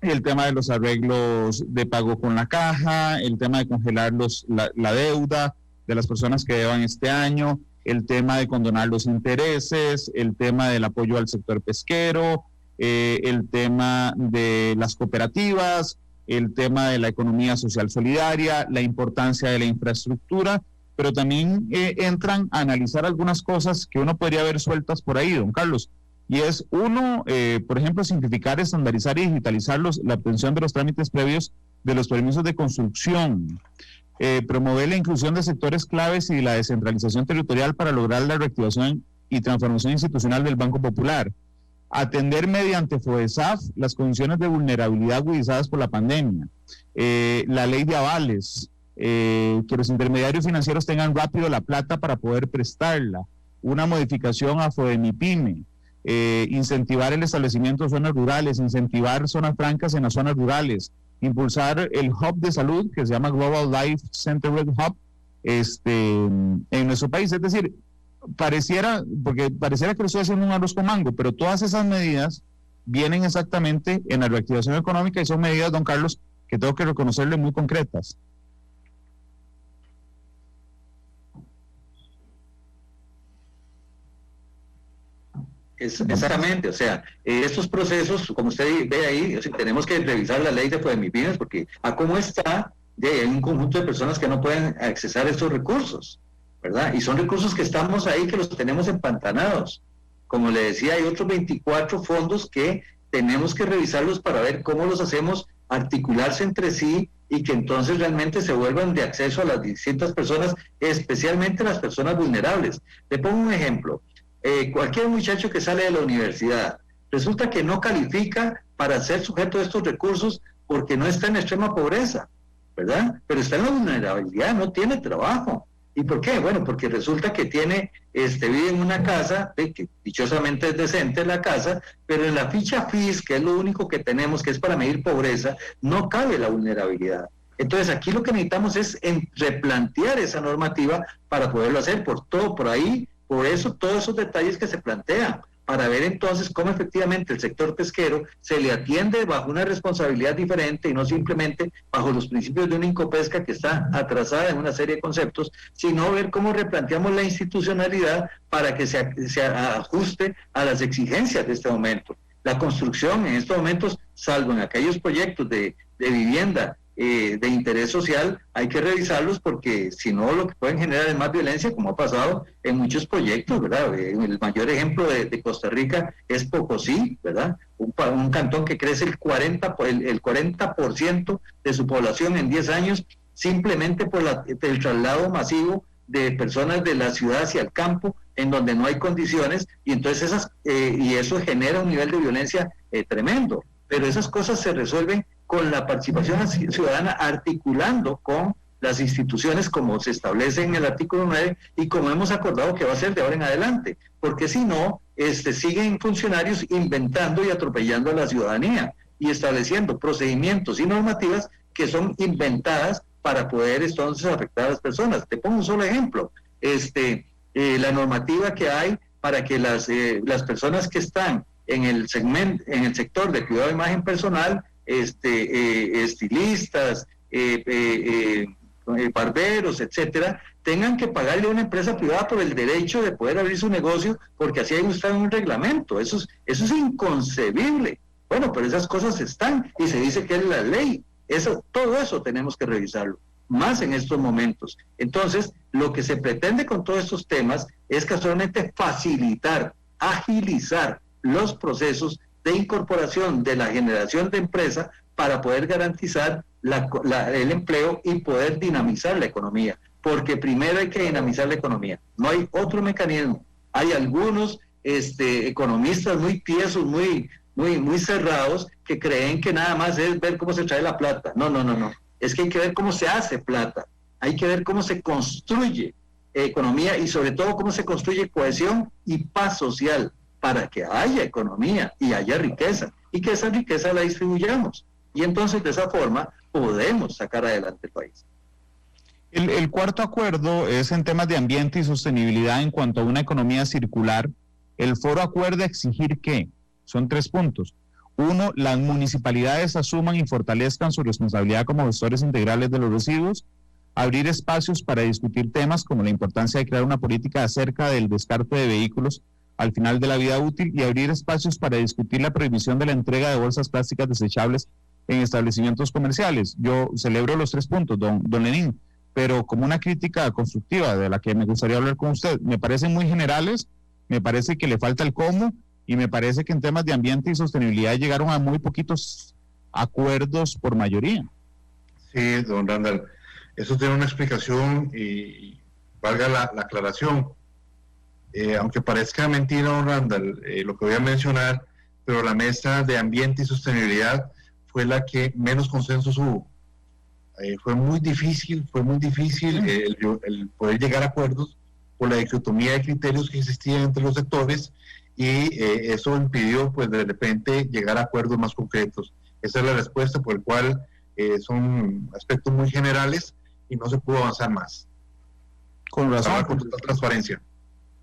Speaker 2: El tema de los arreglos de pago con la caja, el tema de congelar la deuda de las personas que deban este año, el tema de condonar los intereses, el tema del apoyo al sector pesquero, el tema de las cooperativas, el tema de la economía social solidaria, la importancia de la infraestructura, pero también entran a analizar algunas cosas que uno podría ver sueltas por ahí, don Carlos, y es uno, por ejemplo, simplificar, estandarizar y digitalizar la obtención de los trámites previos de los permisos de construcción, promover la inclusión de sectores claves y la descentralización territorial para lograr la reactivación y transformación institucional del Banco Popular, atender mediante FODESAF las condiciones de vulnerabilidad agudizadas por la pandemia, la ley de avales, que los intermediarios financieros tengan rápido la plata para poder prestarla, una modificación a FODEMIPYME, incentivar el establecimiento de zonas rurales, incentivar zonas francas en las zonas rurales, impulsar el hub de salud que se llama Global Life Centered Hub en nuestro país. Es decir, pareciera que lo estoy haciendo un arroz con mango, pero todas esas medidas vienen exactamente en la reactivación económica y son medidas, don Carlos, que tengo que reconocerle muy concretas.
Speaker 4: Exactamente, o sea, estos procesos, como usted ve ahí, o sea, tenemos que revisar la ley de FODEMIPYME porque a cómo está, hay un conjunto de personas que no pueden accesar a estos recursos, ¿verdad? Y son recursos que estamos ahí, que los tenemos empantanados. Como le decía, hay otros 24 fondos que tenemos que revisarlos para ver cómo los hacemos articularse entre sí y que entonces realmente se vuelvan de acceso a las distintas personas, especialmente las personas vulnerables. Le pongo un ejemplo. Cualquier muchacho que sale de la universidad resulta que no califica para ser sujeto de estos recursos porque no está en extrema pobreza, ¿verdad? Pero está en la vulnerabilidad, no tiene trabajo. ¿Y por qué? Bueno, porque resulta que vive en una casa, que dichosamente es decente la casa, pero en la ficha FIS, que es lo único que tenemos, que es para medir pobreza, no cabe la vulnerabilidad. Entonces aquí lo que necesitamos es replantear esa normativa para poderlo hacer por ahí. Por eso todos esos detalles que se plantean, para ver entonces cómo efectivamente el sector pesquero se le atiende bajo una responsabilidad diferente y no simplemente bajo los principios de una Incopesca que está atrasada en una serie de conceptos, sino ver cómo replanteamos la institucionalidad para que se ajuste a las exigencias de este momento. La construcción en estos momentos, salvo en aquellos proyectos de vivienda de interés social, hay que revisarlos porque si no lo que pueden generar es más violencia, como ha pasado en muchos proyectos, ¿verdad? El mayor ejemplo de Costa Rica es Pocosí, ¿verdad? Un cantón que crece el 40% de su población en 10 años simplemente por el traslado masivo de personas de la ciudad hacia el campo en donde no hay condiciones y entonces y eso genera un nivel de violencia tremendo, pero esas cosas se resuelven con la participación ciudadana, articulando con las instituciones como se establece en el artículo 9 y como hemos acordado que va a ser de ahora en adelante, porque si no, siguen funcionarios inventando y atropellando a la ciudadanía y estableciendo procedimientos y normativas que son inventadas para poder entonces afectar a las personas. Te pongo un solo ejemplo, la normativa que hay para que las personas que están en el sector de cuidado de imagen personal, estilistas, barberos, etcétera, tengan que pagarle a una empresa privada por el derecho de poder abrir su negocio, porque así hay un reglamento. Eso es inconcebible. Bueno, pero esas cosas están y se dice que es la ley. Todo eso tenemos que revisarlo, más en estos momentos. Entonces, lo que se pretende con todos estos temas es casualmente facilitar, agilizar los procesos de incorporación de la generación de empresa para poder garantizar el empleo y poder dinamizar la economía, porque primero hay que dinamizar la economía, no hay otro mecanismo. Hay algunos economistas muy tiesos, muy cerrados, que creen que nada más es ver cómo se trae la plata. No, es que hay que ver cómo se hace plata, hay que ver cómo se construye economía y sobre todo cómo se construye cohesión y paz social, para que haya economía y haya riqueza, y que esa riqueza la distribuyamos. Y entonces de esa forma podemos sacar adelante el país.
Speaker 2: El cuarto acuerdo es en temas de ambiente y sostenibilidad en cuanto a una economía circular. El foro acuerda exigir que, son 3 puntos. 1, las municipalidades asuman y fortalezcan su responsabilidad como gestores integrales de los residuos, abrir espacios para discutir temas como la importancia de crear una política acerca del descarte de vehículos al final de la vida útil y abrir espacios para discutir la prohibición de la entrega de bolsas plásticas desechables en establecimientos comerciales. Yo celebro los 3 puntos, don Lenín, pero como una crítica constructiva de la que me gustaría hablar con usted. Me parecen muy generales, me parece que le falta el cómo y me parece que en temas de ambiente y sostenibilidad llegaron a muy poquitos acuerdos por mayoría.
Speaker 3: Sí, don Randall, eso tiene una explicación y valga la aclaración. Aunque parezca mentira, don Randall, lo que voy a mencionar, pero la mesa de ambiente y sostenibilidad fue la que menos consensos hubo. fue muy difícil el poder llegar a acuerdos por la dicotomía de criterios que existía entre los sectores, y eso impidió pues de repente llegar a acuerdos más concretos. Esa es la respuesta por el cual son aspectos muy generales y no se pudo avanzar más.
Speaker 2: Con razón.
Speaker 3: Con total transparencia.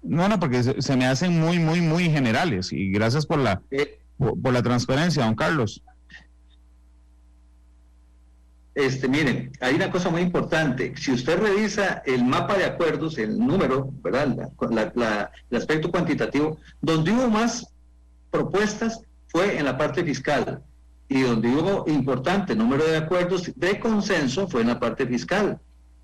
Speaker 2: No, porque se me hacen muy generales, y gracias por la transparencia, don Carlos.
Speaker 4: Miren, hay una cosa muy importante. Si usted revisa el mapa de acuerdos, el número, ¿verdad? El aspecto cuantitativo, donde hubo más propuestas fue en la parte fiscal, y donde hubo importante número de acuerdos de consenso fue en la parte fiscal.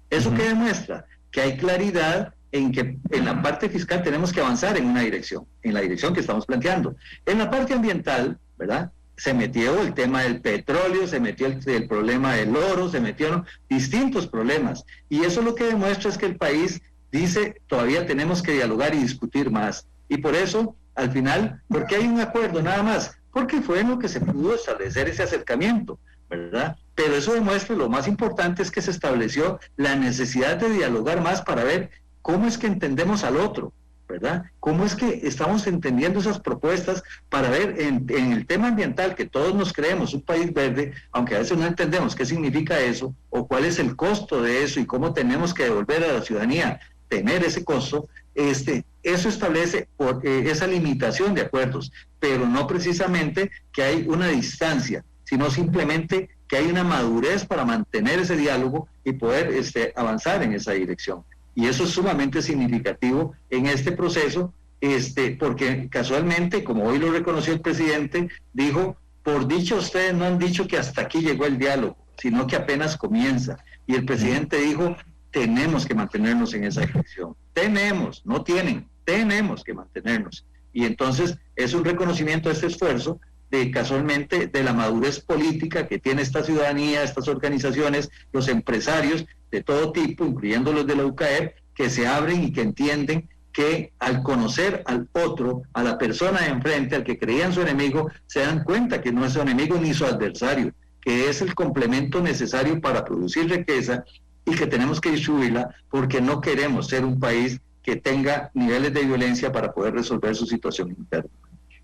Speaker 4: ¿Eso qué demuestra? Que hay claridad en que en la parte fiscal tenemos que avanzar en una dirección, en la dirección que estamos planteando. En la parte ambiental, ¿verdad?, se metió el tema del petróleo, se metió el problema del oro, se metieron distintos problemas. Y eso lo que demuestra es que el país dice, todavía tenemos que dialogar y discutir más. Y por eso, al final, ¿por qué hay un acuerdo nada más? Porque fue en lo que se pudo establecer ese acercamiento, ¿verdad? Pero eso demuestra, lo más importante es que se estableció la necesidad de dialogar más para ver cómo es que entendemos al otro, ¿verdad? ¿Cómo es que estamos entendiendo esas propuestas para ver en el tema ambiental, que todos nos creemos un país verde, aunque a veces no entendemos qué significa eso, o cuál es el costo de eso, y cómo tenemos que devolver a la ciudadanía tener ese costo? Eso establece esa limitación de acuerdos, pero no precisamente que hay una distancia, sino simplemente que hay una madurez para mantener ese diálogo y poder avanzar en esa dirección. Y eso es sumamente significativo en este proceso, porque casualmente, como hoy lo reconoció el presidente, dijo, por dicho ustedes no han dicho que hasta aquí llegó el diálogo, sino que apenas comienza. Y el presidente dijo, tenemos que mantenernos en esa dirección. Tenemos que mantenernos. Y entonces es un reconocimiento de este esfuerzo, casualmente de la madurez política que tiene esta ciudadanía, estas organizaciones, los empresarios de todo tipo, incluyendo los de la UCAEP, que se abren y que entienden que al conocer al otro, a la persona de enfrente, al que creían su enemigo, se dan cuenta que no es su enemigo ni su adversario, que es el complemento necesario para producir riqueza y que tenemos que distribuirla, porque no queremos ser un país que tenga niveles de violencia para poder resolver su situación interna.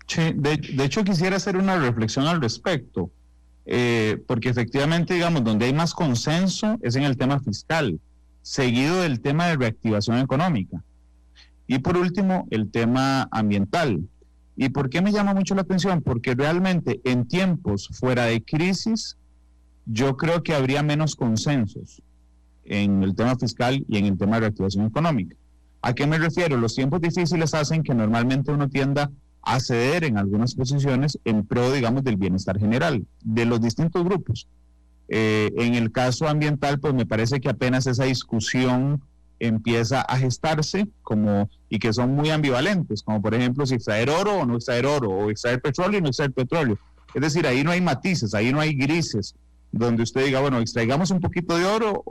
Speaker 2: Sí, de hecho quisiera hacer una reflexión al respecto, porque efectivamente, digamos, donde hay más consenso es en el tema fiscal, seguido del tema de reactivación económica, y por último el tema ambiental. ¿Y por qué me llama mucho la atención? Porque realmente en tiempos fuera de crisis yo creo que habría menos consensos en el tema fiscal y en el tema de reactivación económica. ¿A qué me refiero? Los tiempos difíciles hacen que normalmente uno tienda a ceder en algunas posiciones en pro, digamos, del bienestar general de los distintos grupos. En el caso ambiental, pues me parece que apenas esa discusión empieza a gestarse, y que son muy ambivalentes, como por ejemplo si extraer oro o no extraer oro, o extraer petróleo y no extraer petróleo. Es decir, ahí no hay matices, ahí no hay grises, donde usted diga, bueno, extraigamos un poquito de oro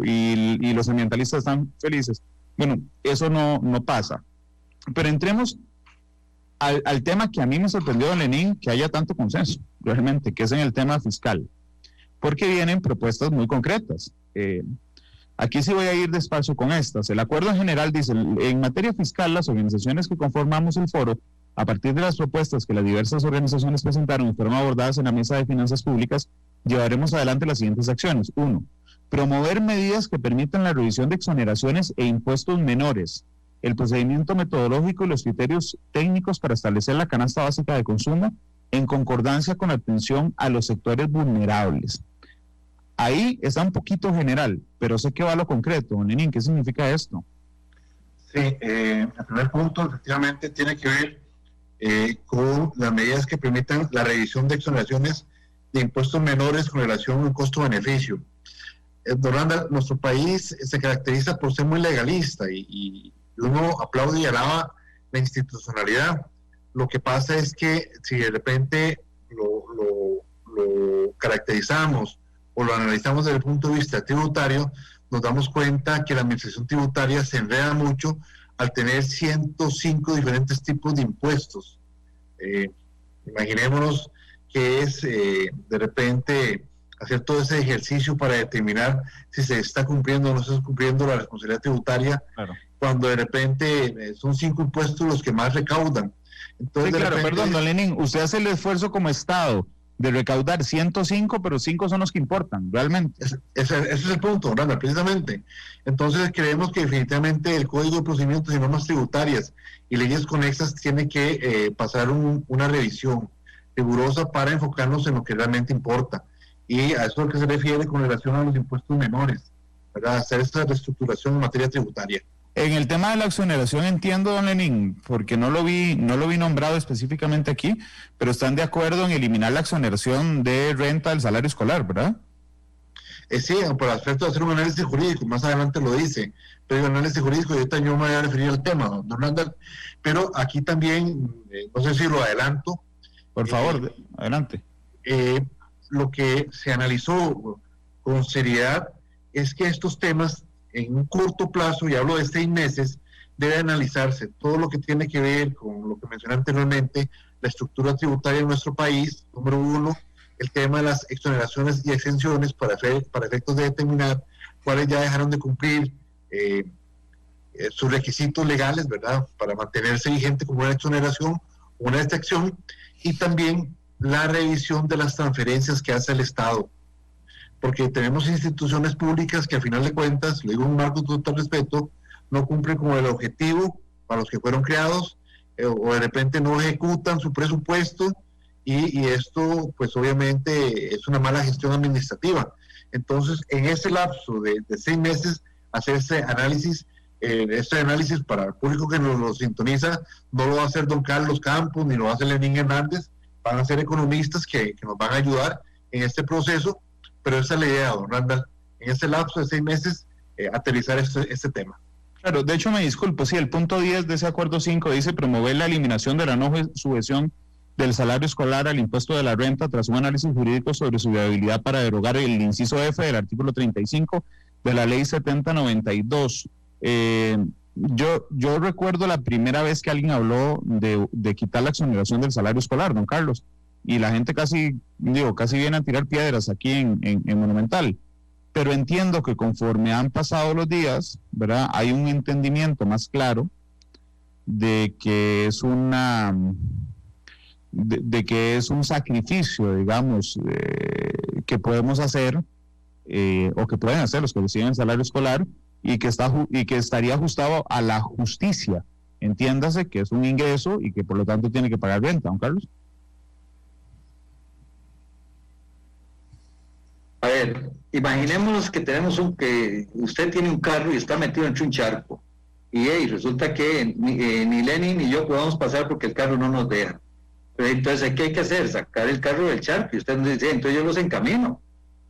Speaker 2: y los ambientalistas están felices. Bueno, eso no pasa. Pero entremos al tema que a mí me sorprendió, don Lenín, que haya tanto consenso, realmente, que es en el tema fiscal, porque vienen propuestas muy concretas. Aquí sí voy a ir despacio con estas. El acuerdo en general dice, en materia fiscal, las organizaciones que conformamos el foro, a partir de las propuestas que las diversas organizaciones presentaron y fueron abordadas en la Mesa de Finanzas Públicas, llevaremos adelante las siguientes acciones. 1. Promover medidas que permitan la revisión de exoneraciones e impuestos menores, el procedimiento metodológico y los criterios técnicos para establecer la canasta básica de consumo en concordancia con la atención a los sectores vulnerables. Ahí está un poquito general, pero sé que va a lo concreto. Don Lenín, ¿qué significa esto?
Speaker 3: Sí, el primer punto efectivamente tiene que ver con las medidas que permitan la revisión de exoneraciones de impuestos menores con relación al costo-beneficio. Doranda, nuestro país se caracteriza por ser muy legalista y uno aplaude y alaba la institucionalidad. Lo que pasa es que si de repente lo caracterizamos o lo analizamos desde el punto de vista tributario, nos damos cuenta que la administración tributaria se enreda mucho al tener 105 diferentes tipos de impuestos. Imaginémonos que es de repente hacer todo ese ejercicio para determinar si se está cumpliendo o no se está cumpliendo la responsabilidad tributaria,
Speaker 2: claro,
Speaker 3: cuando de repente son 5 impuestos los que más recaudan. Entonces,
Speaker 2: sí, claro,
Speaker 3: repente,
Speaker 2: perdón, don Lenin, usted hace el esfuerzo como Estado de recaudar 105, pero 5 son los que importan, realmente.
Speaker 3: Ese es el punto, Randa, precisamente. Entonces creemos que definitivamente el Código de Procedimientos y Normas Tributarias y leyes conexas tiene que pasar una revisión rigurosa para enfocarnos en lo que realmente importa. Y a eso es lo que se refiere con relación a los impuestos menores, ¿verdad? Hacer esta reestructuración en materia tributaria.
Speaker 2: En el tema de la exoneración entiendo, don Lenin, porque no lo vi nombrado específicamente aquí, pero están de acuerdo en eliminar la exoneración de renta del salario escolar, ¿verdad?
Speaker 3: Sí, por el aspecto de hacer un análisis jurídico, más adelante lo dice, pero el análisis jurídico, y ahorita yo me voy a referir al tema, don Randall, pero aquí también, no sé si lo adelanto.
Speaker 2: Por favor, adelante.
Speaker 3: Lo que se analizó con seriedad es que estos temas en un corto plazo, y hablo de 6 meses, debe analizarse todo lo que tiene que ver con lo que mencioné anteriormente, la estructura tributaria de nuestro país, número 1, el tema de las exoneraciones y exenciones para efectos de determinar cuáles ya dejaron de cumplir sus requisitos legales, ¿verdad?, para mantenerse vigente como una exoneración o una excepción, y también la revisión de las transferencias que hace el Estado, porque tenemos instituciones públicas que, a final de cuentas, lo digo en un marco de total respeto, no cumplen con el objetivo para los que fueron creados, o de repente no ejecutan su presupuesto, y esto pues obviamente es una mala gestión administrativa. Entonces, en ese lapso de 6 meses, hacer este análisis para el público que nos sintoniza, no lo va a hacer don Carlos Campos, ni lo va a hacer Lenín Hernández, van a ser economistas que nos van a ayudar en este proceso, pero esa es la idea, don Randall, en ese lapso de 6 meses, aterrizar este tema.
Speaker 2: Claro, de hecho me disculpo, sí, el punto 10 de ese acuerdo 5 dice promover la eliminación de la no sujeción del salario escolar al impuesto de la renta tras un análisis jurídico sobre su viabilidad para derogar el inciso F del artículo 35 de la ley 7092. Yo recuerdo la primera vez que alguien habló de quitar la exoneración del salario escolar, don Carlos, y la gente casi viene a tirar piedras aquí en Monumental. Pero entiendo que conforme han pasado los días, ¿verdad?, hay un entendimiento más claro de que es que es un sacrificio, digamos, que podemos hacer o que pueden hacer los que reciben salario escolar y que estaría ajustado a la justicia. Entiéndase que es un ingreso y que por lo tanto tiene que pagar renta, don Carlos.
Speaker 4: A ver, imaginémonos que que usted tiene un carro y está metido entre un charco y resulta que ni Lenin ni yo podamos pasar porque el carro no nos deja. Pero entonces, ¿qué hay que hacer? Sacar el carro del charco, y usted nos dice, entonces yo los encamino,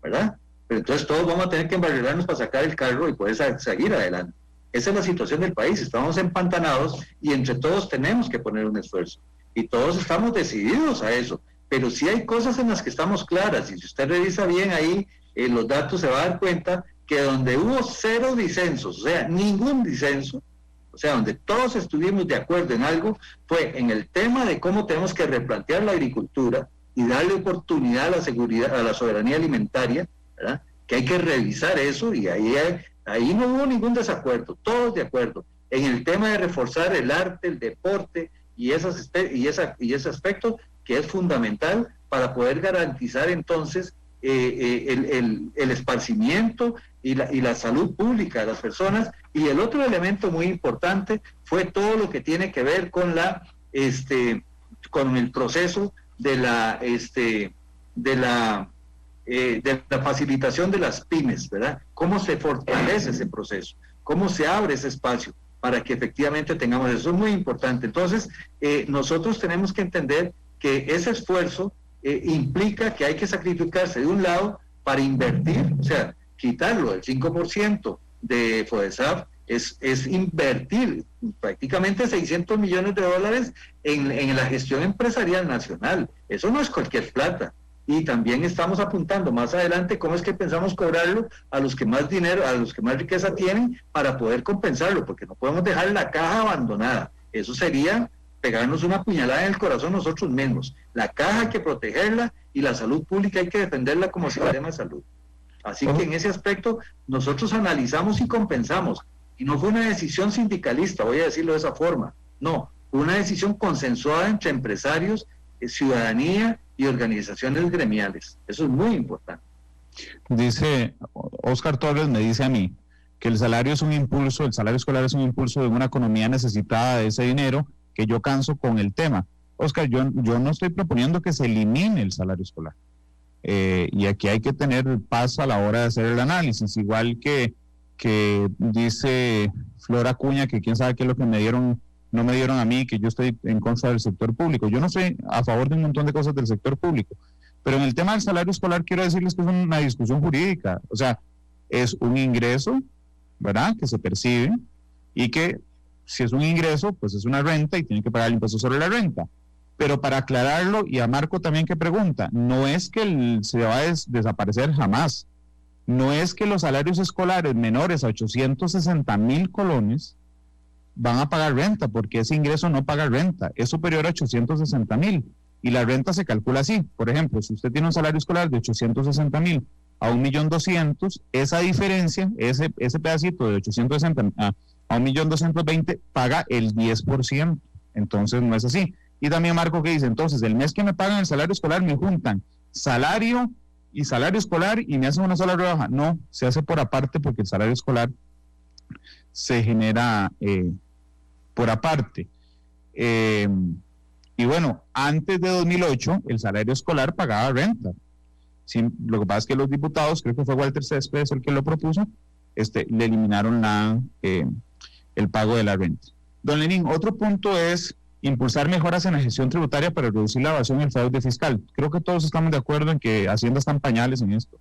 Speaker 4: ¿verdad? Pero entonces todos vamos a tener que embarrerarnos para sacar el carro y poder seguir adelante. Esa es la situación del país, estamos empantanados y entre todos tenemos que poner un esfuerzo. Y todos estamos decididos a eso. Pero sí hay cosas en las que estamos claras, y si usted revisa bien ahí los datos se va a dar cuenta que donde hubo 0 disensos, o sea, ningún disenso, o sea, donde todos estuvimos de acuerdo en algo, fue en el tema de cómo tenemos que replantear la agricultura y darle oportunidad a la seguridad, a la soberanía alimentaria, ¿verdad?, que hay que revisar eso, y ahí no hubo ningún desacuerdo, todos de acuerdo, en el tema de reforzar el arte, el deporte y ese aspecto que es fundamental para poder garantizar entonces el esparcimiento y la salud pública de las personas. Y el otro elemento muy importante fue todo lo que tiene que ver con con el proceso de la facilitación de las pymes, ¿verdad? Cómo se fortalece ese proceso, cómo se abre ese espacio para que efectivamente tengamos eso. Es muy importante. Entonces, nosotros tenemos que entender que ese esfuerzo implica que hay que sacrificarse de un lado para invertir, o sea, quitarlo del 5% de FODESAF es invertir prácticamente $600 millones en la gestión empresarial nacional. Eso no es cualquier plata. Y también estamos apuntando más adelante cómo es que pensamos cobrarlo a los que más dinero, a los que más riqueza tienen, para poder compensarlo, porque no podemos dejar la caja abandonada. Eso sería pegarnos una puñalada en el corazón nosotros mismos. La caja hay que protegerla y la salud pública hay que defenderla como sistema de salud. Así que en ese aspecto nosotros analizamos y compensamos. Y no fue una decisión sindicalista, voy a decirlo de esa forma. No, fue una decisión consensuada entre empresarios, ciudadanía y organizaciones gremiales. Eso es muy importante.
Speaker 2: Dice Oscar Torres, me dice a mí que el salario es un impulso, el salario escolar es un impulso de una economía necesitada de ese dinero, que yo canso con el tema. Oscar, yo no estoy proponiendo que se elimine el salario escolar. Y aquí hay que tener paz a la hora de hacer el análisis, igual que dice Flor Acuña, que quién sabe qué es lo que no me dieron a mí, que yo estoy en contra del sector público. Yo no estoy a favor de un montón de cosas del sector público, pero en el tema del salario escolar quiero decirles que es una discusión jurídica, o sea, es un ingreso, ¿verdad?, que se percibe, y que si es un ingreso, pues es una renta y tiene que pagar el impuesto sobre la renta. Pero para aclararlo, y a Marco también que pregunta, no es que se va a desaparecer jamás, no es que los salarios escolares menores a 860,000 colones van a pagar renta, porque ese ingreso no paga renta, es superior a 860,000, y la renta se calcula así. Por ejemplo, si usted tiene un salario escolar de 860,000 a 1.200.000, esa diferencia, ese pedacito de 860 a 1.220.000 paga el 10%, entonces no es así. Y también Marco que dice, entonces el mes que me pagan el salario escolar me juntan salario y salario escolar y me hacen una sola rebaja. No, se hace por aparte porque el salario escolar se genera por aparte. Y bueno, antes de 2008 el salario escolar pagaba renta. Sí, lo que pasa es que los diputados, creo que fue Walter Céspedes el que lo propuso, le eliminaron el pago de la renta. Don Lenín, otro punto es impulsar mejoras en la gestión tributaria para reducir la evasión y el fraude fiscal. Creo que todos estamos de acuerdo en que Hacienda está en pañales en esto.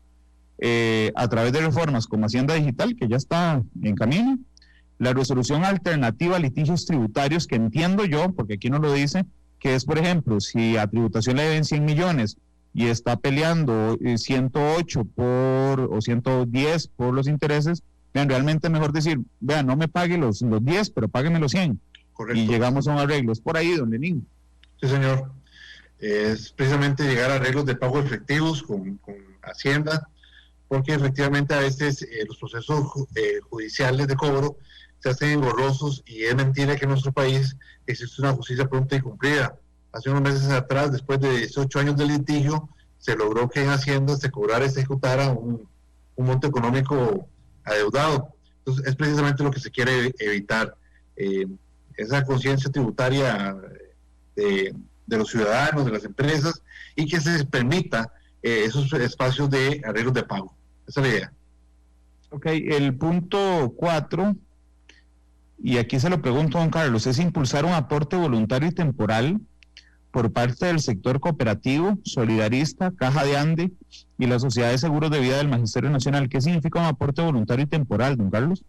Speaker 2: A través de reformas como Hacienda Digital, que ya está en camino, la resolución alternativa a litigios tributarios, que entiendo yo, porque aquí no lo dice, que es, por ejemplo, si a tributación le deben 100 millones y está peleando 108 o 110 por los intereses, vean, realmente es mejor decir, vean, no me pague los 10, pero págueme los 100. Correcto. Y llegamos a un arreglo. ¿Es por ahí, don Lenín?
Speaker 3: Sí, señor. Es precisamente llegar a arreglos de pago efectivos con Hacienda, porque efectivamente a veces los procesos judiciales de cobro se hacen engorrosos, y es mentira que en nuestro país existe una justicia pronta y cumplida. Hace unos meses atrás, después de 18 años de litigio, se logró que en Hacienda se cobrara y se ejecutara un monto económico adeudado. Entonces, es precisamente lo que se quiere evitar. Esa conciencia tributaria de los ciudadanos, de las empresas, y que se permita esos espacios de arreglos de pago. Esa es la idea.
Speaker 2: Ok, el punto 4, y aquí se lo pregunto a don Carlos, es impulsar un aporte voluntario y temporal por parte del sector cooperativo, solidarista, Caja de Ande y la Sociedad de Seguros de Vida del Magisterio Nacional. ¿Qué significa un aporte voluntario y temporal, don Carlos?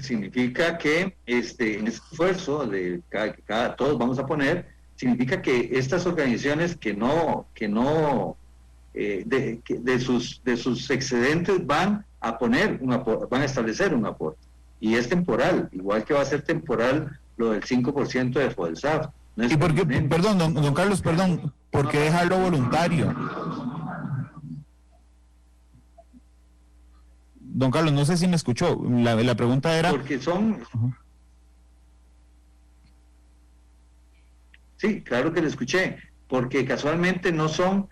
Speaker 4: Significa que en este esfuerzo de todos vamos a poner, significa que estas organizaciones de sus excedentes van a van a establecer un aporte, y es temporal, igual que va a ser temporal lo del 5% de FODESAF. No es. ¿Y
Speaker 2: por qué, perdón, don Carlos, perdón, por qué dejarlo voluntario? Don Carlos, no sé si me escuchó, la pregunta era...
Speaker 4: Porque son... Uh-huh. Sí, claro que lo escuché, porque casualmente no son,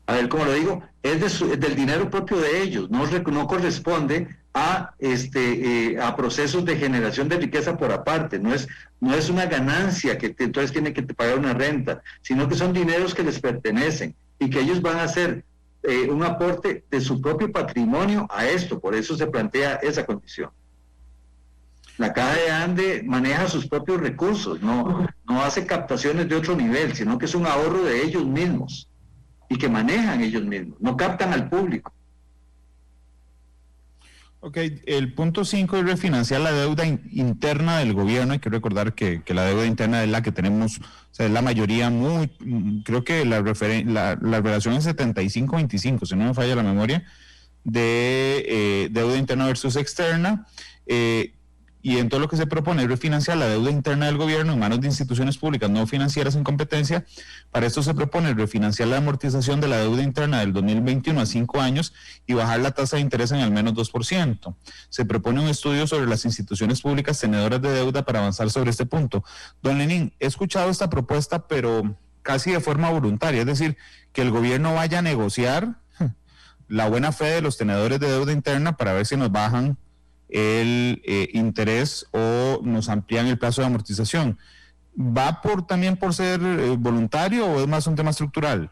Speaker 4: a ver cómo lo digo, es del dinero propio de ellos, no corresponde a procesos de generación de riqueza por aparte, no es una ganancia que entonces tiene que pagar una renta, sino que son dineros que les pertenecen y que ellos van a hacer un aporte de su propio patrimonio a esto, por eso se plantea esa condición. La Caja de Ande maneja sus propios recursos, no hace captaciones de otro nivel, sino que es un ahorro de ellos mismos y que manejan ellos mismos, no captan al público.
Speaker 2: Ok, el punto 5 es refinanciar la deuda interna del gobierno. Hay que recordar que la deuda interna es la que tenemos, o sea, es la mayoría creo que la relación es 75-25, si no me falla la memoria, de deuda interna versus externa, y en todo lo que se propone es refinanciar la deuda interna del gobierno en manos de instituciones públicas no financieras en competencia. Para esto se propone refinanciar la amortización de la deuda interna del 2021 a 5 años y bajar la tasa de interés en al menos 2%. Se propone un estudio sobre las instituciones públicas tenedoras de deuda para avanzar sobre este punto. Don Lenín, he escuchado esta propuesta, pero casi de forma voluntaria, es decir, que el gobierno vaya a negociar la buena fe de los tenedores de deuda interna para ver si nos bajan el interés o nos amplían el plazo de amortización. ¿Va también por ser voluntario o es más un tema estructural?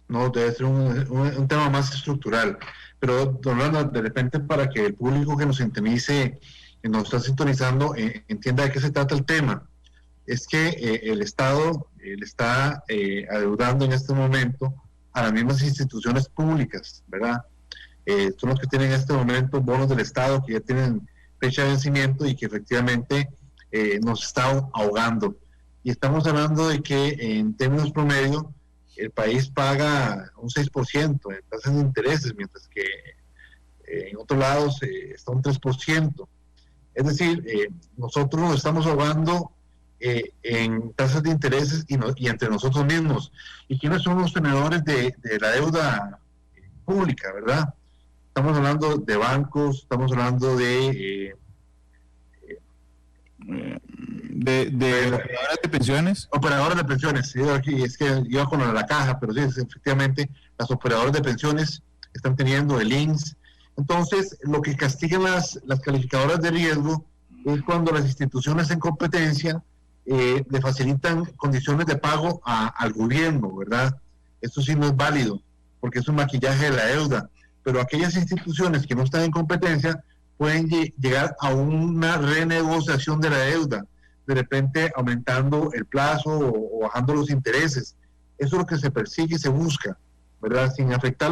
Speaker 3: No, debe ser un tema más estructural. Pero, don Orlando, de repente para que el público que nos sintonice, nos está sintonizando, entienda de qué se trata el tema. Es que el Estado le está adeudando en este momento a las mismas instituciones públicas, ¿verdad? Son los que tienen en este momento bonos del Estado que ya tienen fecha de vencimiento y que efectivamente nos está ahogando. Y estamos hablando de que en términos promedio el país paga un 6% en tasas de intereses, mientras que en otros lados está un 3%. Es decir, nosotros nos estamos ahogando en tasas de intereses y entre nosotros mismos. ¿Y quiénes son los tenedores de la deuda pública, verdad? Estamos hablando de bancos, estamos hablando de
Speaker 2: operadoras de pensiones.
Speaker 3: Operadoras de pensiones, sí, aquí es que iba con la caja, pero sí, efectivamente, las operadoras de pensiones están teniendo el INSS. Entonces, lo que castigan las calificadoras de riesgo es cuando las instituciones en competencia le facilitan condiciones de pago al gobierno, ¿verdad? Esto sí no es válido, porque es un maquillaje de la deuda. Pero aquellas instituciones que no están en competencia pueden llegar a una renegociación de la deuda, de repente aumentando el plazo o bajando los intereses. Eso es lo que se persigue y se busca, ¿verdad? Sin afectar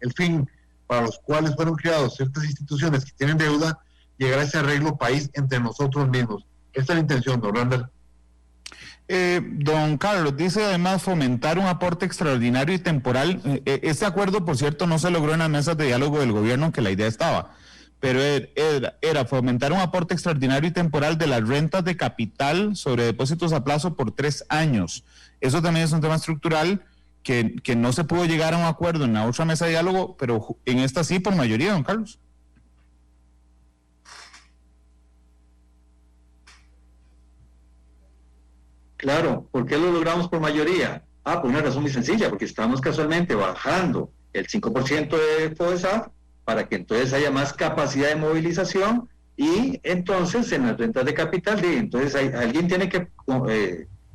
Speaker 3: el fin para los cuales fueron creadas ciertas instituciones que tienen deuda, llegar a ese arreglo país entre nosotros mismos. Esta es la intención, don Randall.
Speaker 2: Don Carlos, dice además fomentar un aporte extraordinario y temporal. Este acuerdo, por cierto, no se logró en las mesas de diálogo del gobierno, aunque la idea estaba, pero era fomentar un aporte extraordinario y temporal de las rentas de capital sobre depósitos a plazo por 3 años. Eso también es un tema estructural que no se pudo llegar a un acuerdo en la otra mesa de diálogo, pero en esta sí por mayoría, don Carlos.
Speaker 4: Claro, ¿por qué lo logramos por mayoría? Por una razón muy sencilla, porque estamos casualmente bajando el 5% de FODESAF para que entonces haya más capacidad de movilización y entonces en las rentas de capital, entonces alguien tiene que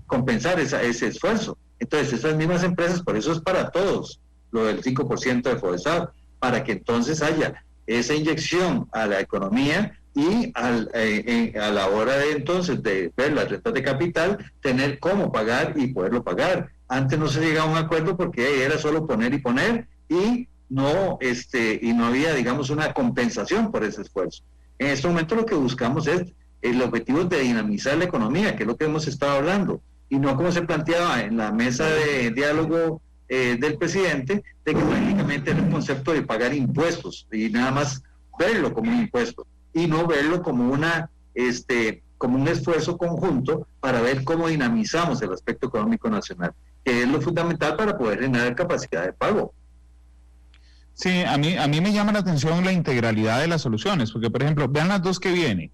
Speaker 4: compensar ese esfuerzo. Entonces esas mismas empresas, por eso es para todos lo del 5% de FODESAF, para que entonces haya esa inyección a la economía y a la hora de entonces de ver las rentas de capital, tener cómo pagar y poderlo pagar. Antes no se llegaba a un acuerdo porque era solo poner y poner y no había, digamos, una compensación por ese esfuerzo. En este momento lo que buscamos es el objetivo de dinamizar la economía, que es lo que hemos estado hablando, y no como se planteaba en la mesa de diálogo del presidente, de que prácticamente era un concepto de pagar impuestos y nada más verlo como un impuesto y no verlo como como un esfuerzo conjunto para ver cómo dinamizamos el aspecto económico nacional, que es lo fundamental para poder generar capacidad de pago.
Speaker 2: Sí, a mí me llama la atención la integralidad de las soluciones, porque por ejemplo, vean las dos que vienen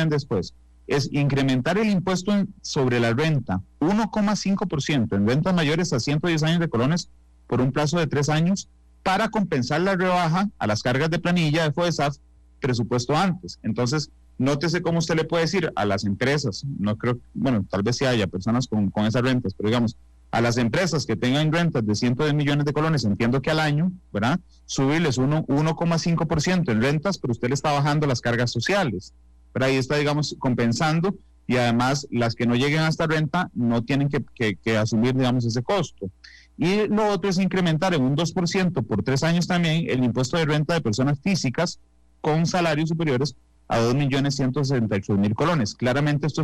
Speaker 2: después, es incrementar el impuesto sobre la renta 1,5% en rentas mayores a 110 años de colones por un plazo de 3 años para compensar la rebaja a las cargas de planilla de FODESAF presupuesto antes. Entonces, nótese cómo usted le puede decir a las empresas, no creo, bueno, tal vez sí haya personas con esas rentas, pero digamos, a las empresas que tengan rentas de 110 millones de colones, entiendo que al año, ¿verdad? Subirles 1,5% en rentas, pero usted le está bajando las cargas sociales, pero ahí está, digamos, compensando, y además las que no lleguen a esta renta no tienen que asumir, digamos, ese costo. Y lo otro es incrementar en un 2% por 3 años también el impuesto de renta de personas físicas con salarios superiores a 2.168.000 colones. Claramente esto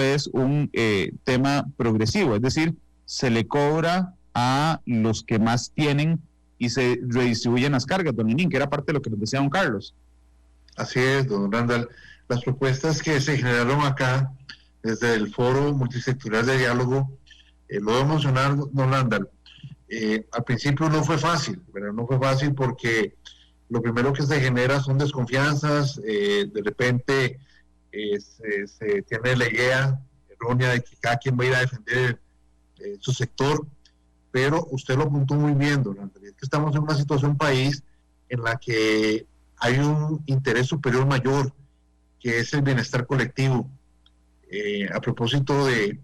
Speaker 2: es un tema progresivo, es decir, se le cobra a los que más tienen y se redistribuyen las cargas, don Lenín, que era parte de lo que nos decía don Carlos.
Speaker 3: Así es, don Randall. Las propuestas que se generaron acá desde el Foro Multisectorial de Diálogo, lo debo mencionar, don Randall, al principio no fue fácil, ¿verdad? No fue fácil porque lo primero que se genera son desconfianzas, de repente se tiene la idea errónea de que cada quien va a ir a defender su sector, pero usted lo apuntó muy bien, don Randall, es que estamos en una situación país en la que hay un interés superior mayor, que es el bienestar colectivo. A propósito de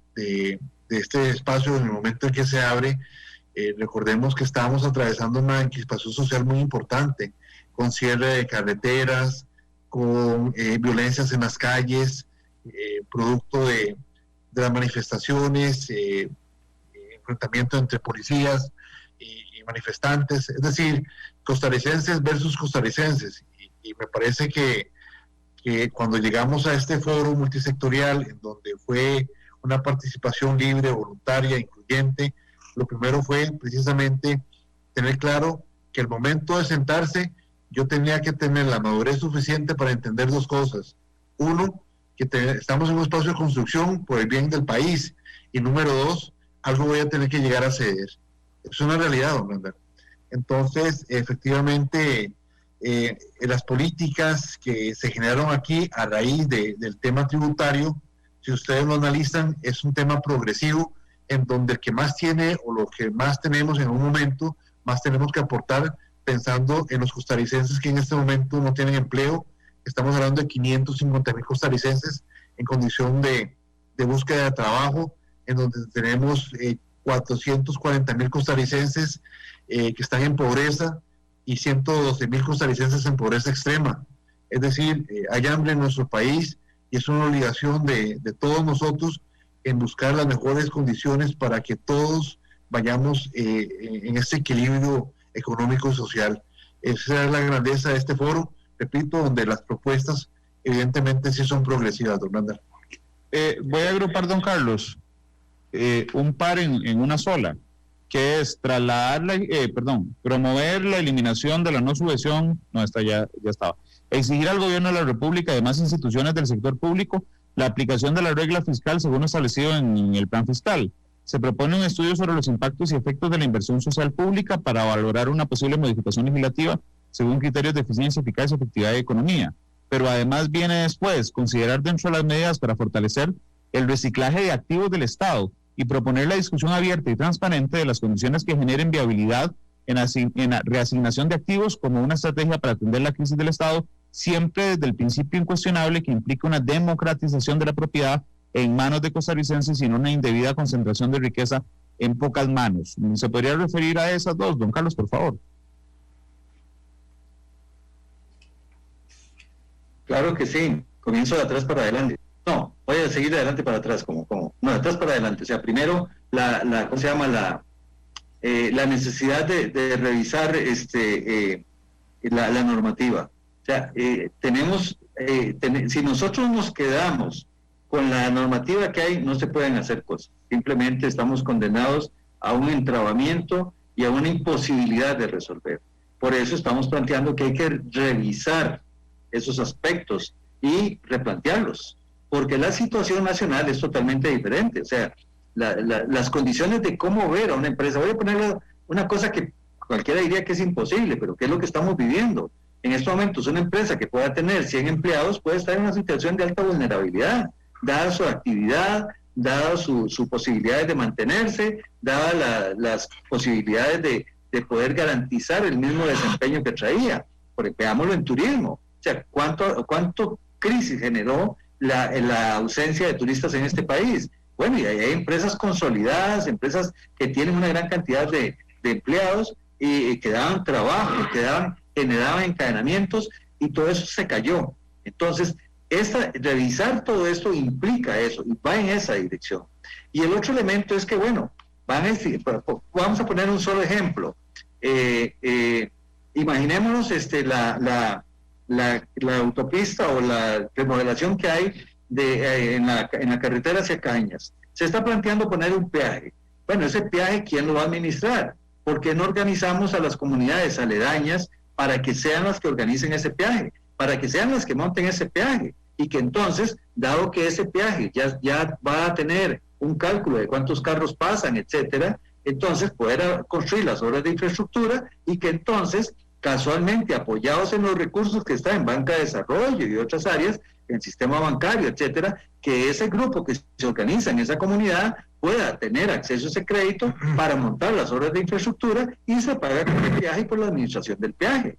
Speaker 3: este espacio, en el momento en que se abre, recordemos que estamos atravesando una encrispación social muy importante, con cierre de carreteras, con violencias en las calles, producto de las manifestaciones, enfrentamiento entre policías y manifestantes, es decir, costarricenses versus costarricenses. Y me parece que cuando llegamos a este foro multisectorial, en donde fue una participación libre, voluntaria, incluyente, lo primero fue precisamente tener claro que el momento de sentarse, yo tenía que tener la madurez suficiente para entender dos cosas. Uno, que estamos en un espacio de construcción por el bien del país. Y número dos, algo voy a tener que llegar a ceder. Es una realidad, don Randall. Entonces, efectivamente, las políticas que se generaron aquí a raíz del tema tributario, si ustedes lo analizan, es un tema progresivo en donde el que más tiene o lo que más tenemos en un momento, más tenemos que aportar pensando en los costarricenses que en este momento no tienen empleo. Estamos hablando de 550,000 costarricenses en condición de búsqueda de trabajo, en donde tenemos 440,000 costarricenses que están en pobreza y 112,000 costarricenses en pobreza extrema. Es decir, hay hambre en nuestro país y es una obligación de todos nosotros en buscar las mejores condiciones para que todos vayamos en este equilibrio económico y social. Esa es la grandeza de este foro, repito, donde las propuestas evidentemente sí son progresivas, don Randall.
Speaker 2: Voy a agrupar, don Carlos, un par en una sola, que es promover la eliminación de la no subvención, ya estaba, exigir al gobierno de la República y demás instituciones del sector público la aplicación de la regla fiscal según establecido en el plan fiscal. Se propone un estudio sobre los impactos y efectos de la inversión social pública para valorar una posible modificación legislativa según criterios de eficiencia, eficacia, efectividad y economía. Pero además viene después considerar dentro de las medidas para fortalecer el reciclaje de activos del Estado y proponer la discusión abierta y transparente de las condiciones que generen viabilidad en la reasignación de activos como una estrategia para atender la crisis del Estado, siempre desde el principio incuestionable que implica una democratización de la propiedad en manos de costarricenses y no una indebida concentración de riqueza en pocas manos. ¿Se podría referir a esas dos, don Carlos, por favor?
Speaker 4: Claro que sí. Comienzo de atrás para adelante. No, voy a seguir de adelante para atrás, no, de atrás para adelante. O sea, primero, ¿cómo se llama? La necesidad de revisar la normativa. O sea, si nosotros nos quedamos con la normativa que hay, no se pueden hacer cosas. Simplemente estamos condenados a un entrabamiento y a una imposibilidad de resolver. Por eso estamos planteando que hay que revisar esos aspectos y replantearlos, porque la situación nacional es totalmente diferente. O sea, las condiciones de cómo ver a una empresa, voy a ponerle una cosa que cualquiera diría que es imposible, pero que es lo que estamos viviendo. En estos momentos, una empresa que pueda tener 100 empleados puede estar en una situación de alta vulnerabilidad, dada su actividad, dada sus posibilidades de mantenerse, dadas las posibilidades de poder garantizar el mismo desempeño que traía. Porque veámoslo en turismo. O sea, ¿cuánto crisis generó la ausencia de turistas en este país? Bueno, y hay empresas consolidadas, empresas que tienen una gran cantidad de empleados y que daban trabajo, generaban encadenamientos, y todo eso se cayó. Entonces, revisar todo esto implica eso, y va en esa dirección. Y el otro elemento es que, bueno, vamos a poner un solo ejemplo. Imaginémonos la autopista o la remodelación que hay en la carretera hacia Cañas. Se está planteando poner un peaje. Bueno, ese peaje, ¿quién lo va a administrar? ¿por qué no organizamos a las comunidades aledañas para que sean las que organicen ese peaje, para que sean las que monten ese peaje? Y que entonces, dado que ese peaje ya va a tener un cálculo de cuántos carros pasan, etcétera, entonces poder construir las obras de infraestructura y que entonces, casualmente, apoyados en los recursos que están en banca de desarrollo y otras áreas, en el sistema bancario, etcétera, que ese grupo que se organiza en esa comunidad pueda tener acceso a ese crédito para montar las obras de infraestructura y se paga con el peaje y por la administración del peaje.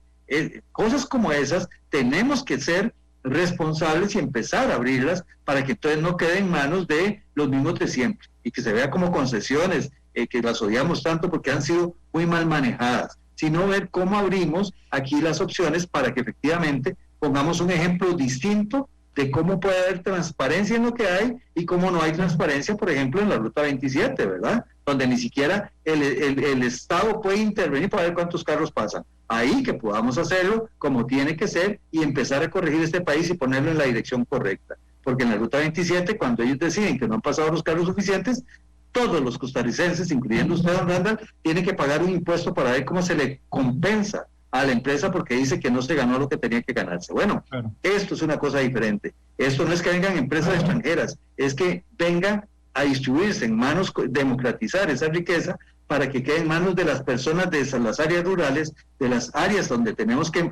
Speaker 4: Cosas como esas tenemos que ser responsables y empezar a abrirlas para que entonces no queden en manos de los mismos de siempre y que se vea como concesiones, que las odiamos tanto porque han sido muy mal manejadas, sino ver cómo abrimos aquí las opciones para que efectivamente pongamos un ejemplo distinto de cómo puede haber transparencia en lo que hay y cómo no hay transparencia, por ejemplo, en la Ruta 27, ¿verdad? Donde ni siquiera el Estado puede intervenir para ver cuántos carros pasan. Ahí que podamos hacerlo como tiene que ser y empezar a corregir este país y ponerlo en la dirección correcta. Porque en la Ruta 27, cuando ellos deciden que no han pasado los carros suficientes, todos los costarricenses, incluyendo usted, don Randall, tienen que pagar un impuesto para ver cómo se le compensa a la empresa porque dice que no se ganó lo que tenía que ganarse. Bueno, claro. Esto es una cosa diferente. Esto no es que vengan empresas extranjeras, es que vengan a distribuirse en manos, democratizar esa riqueza para que quede en manos de las personas de las áreas rurales, de las áreas donde tenemos que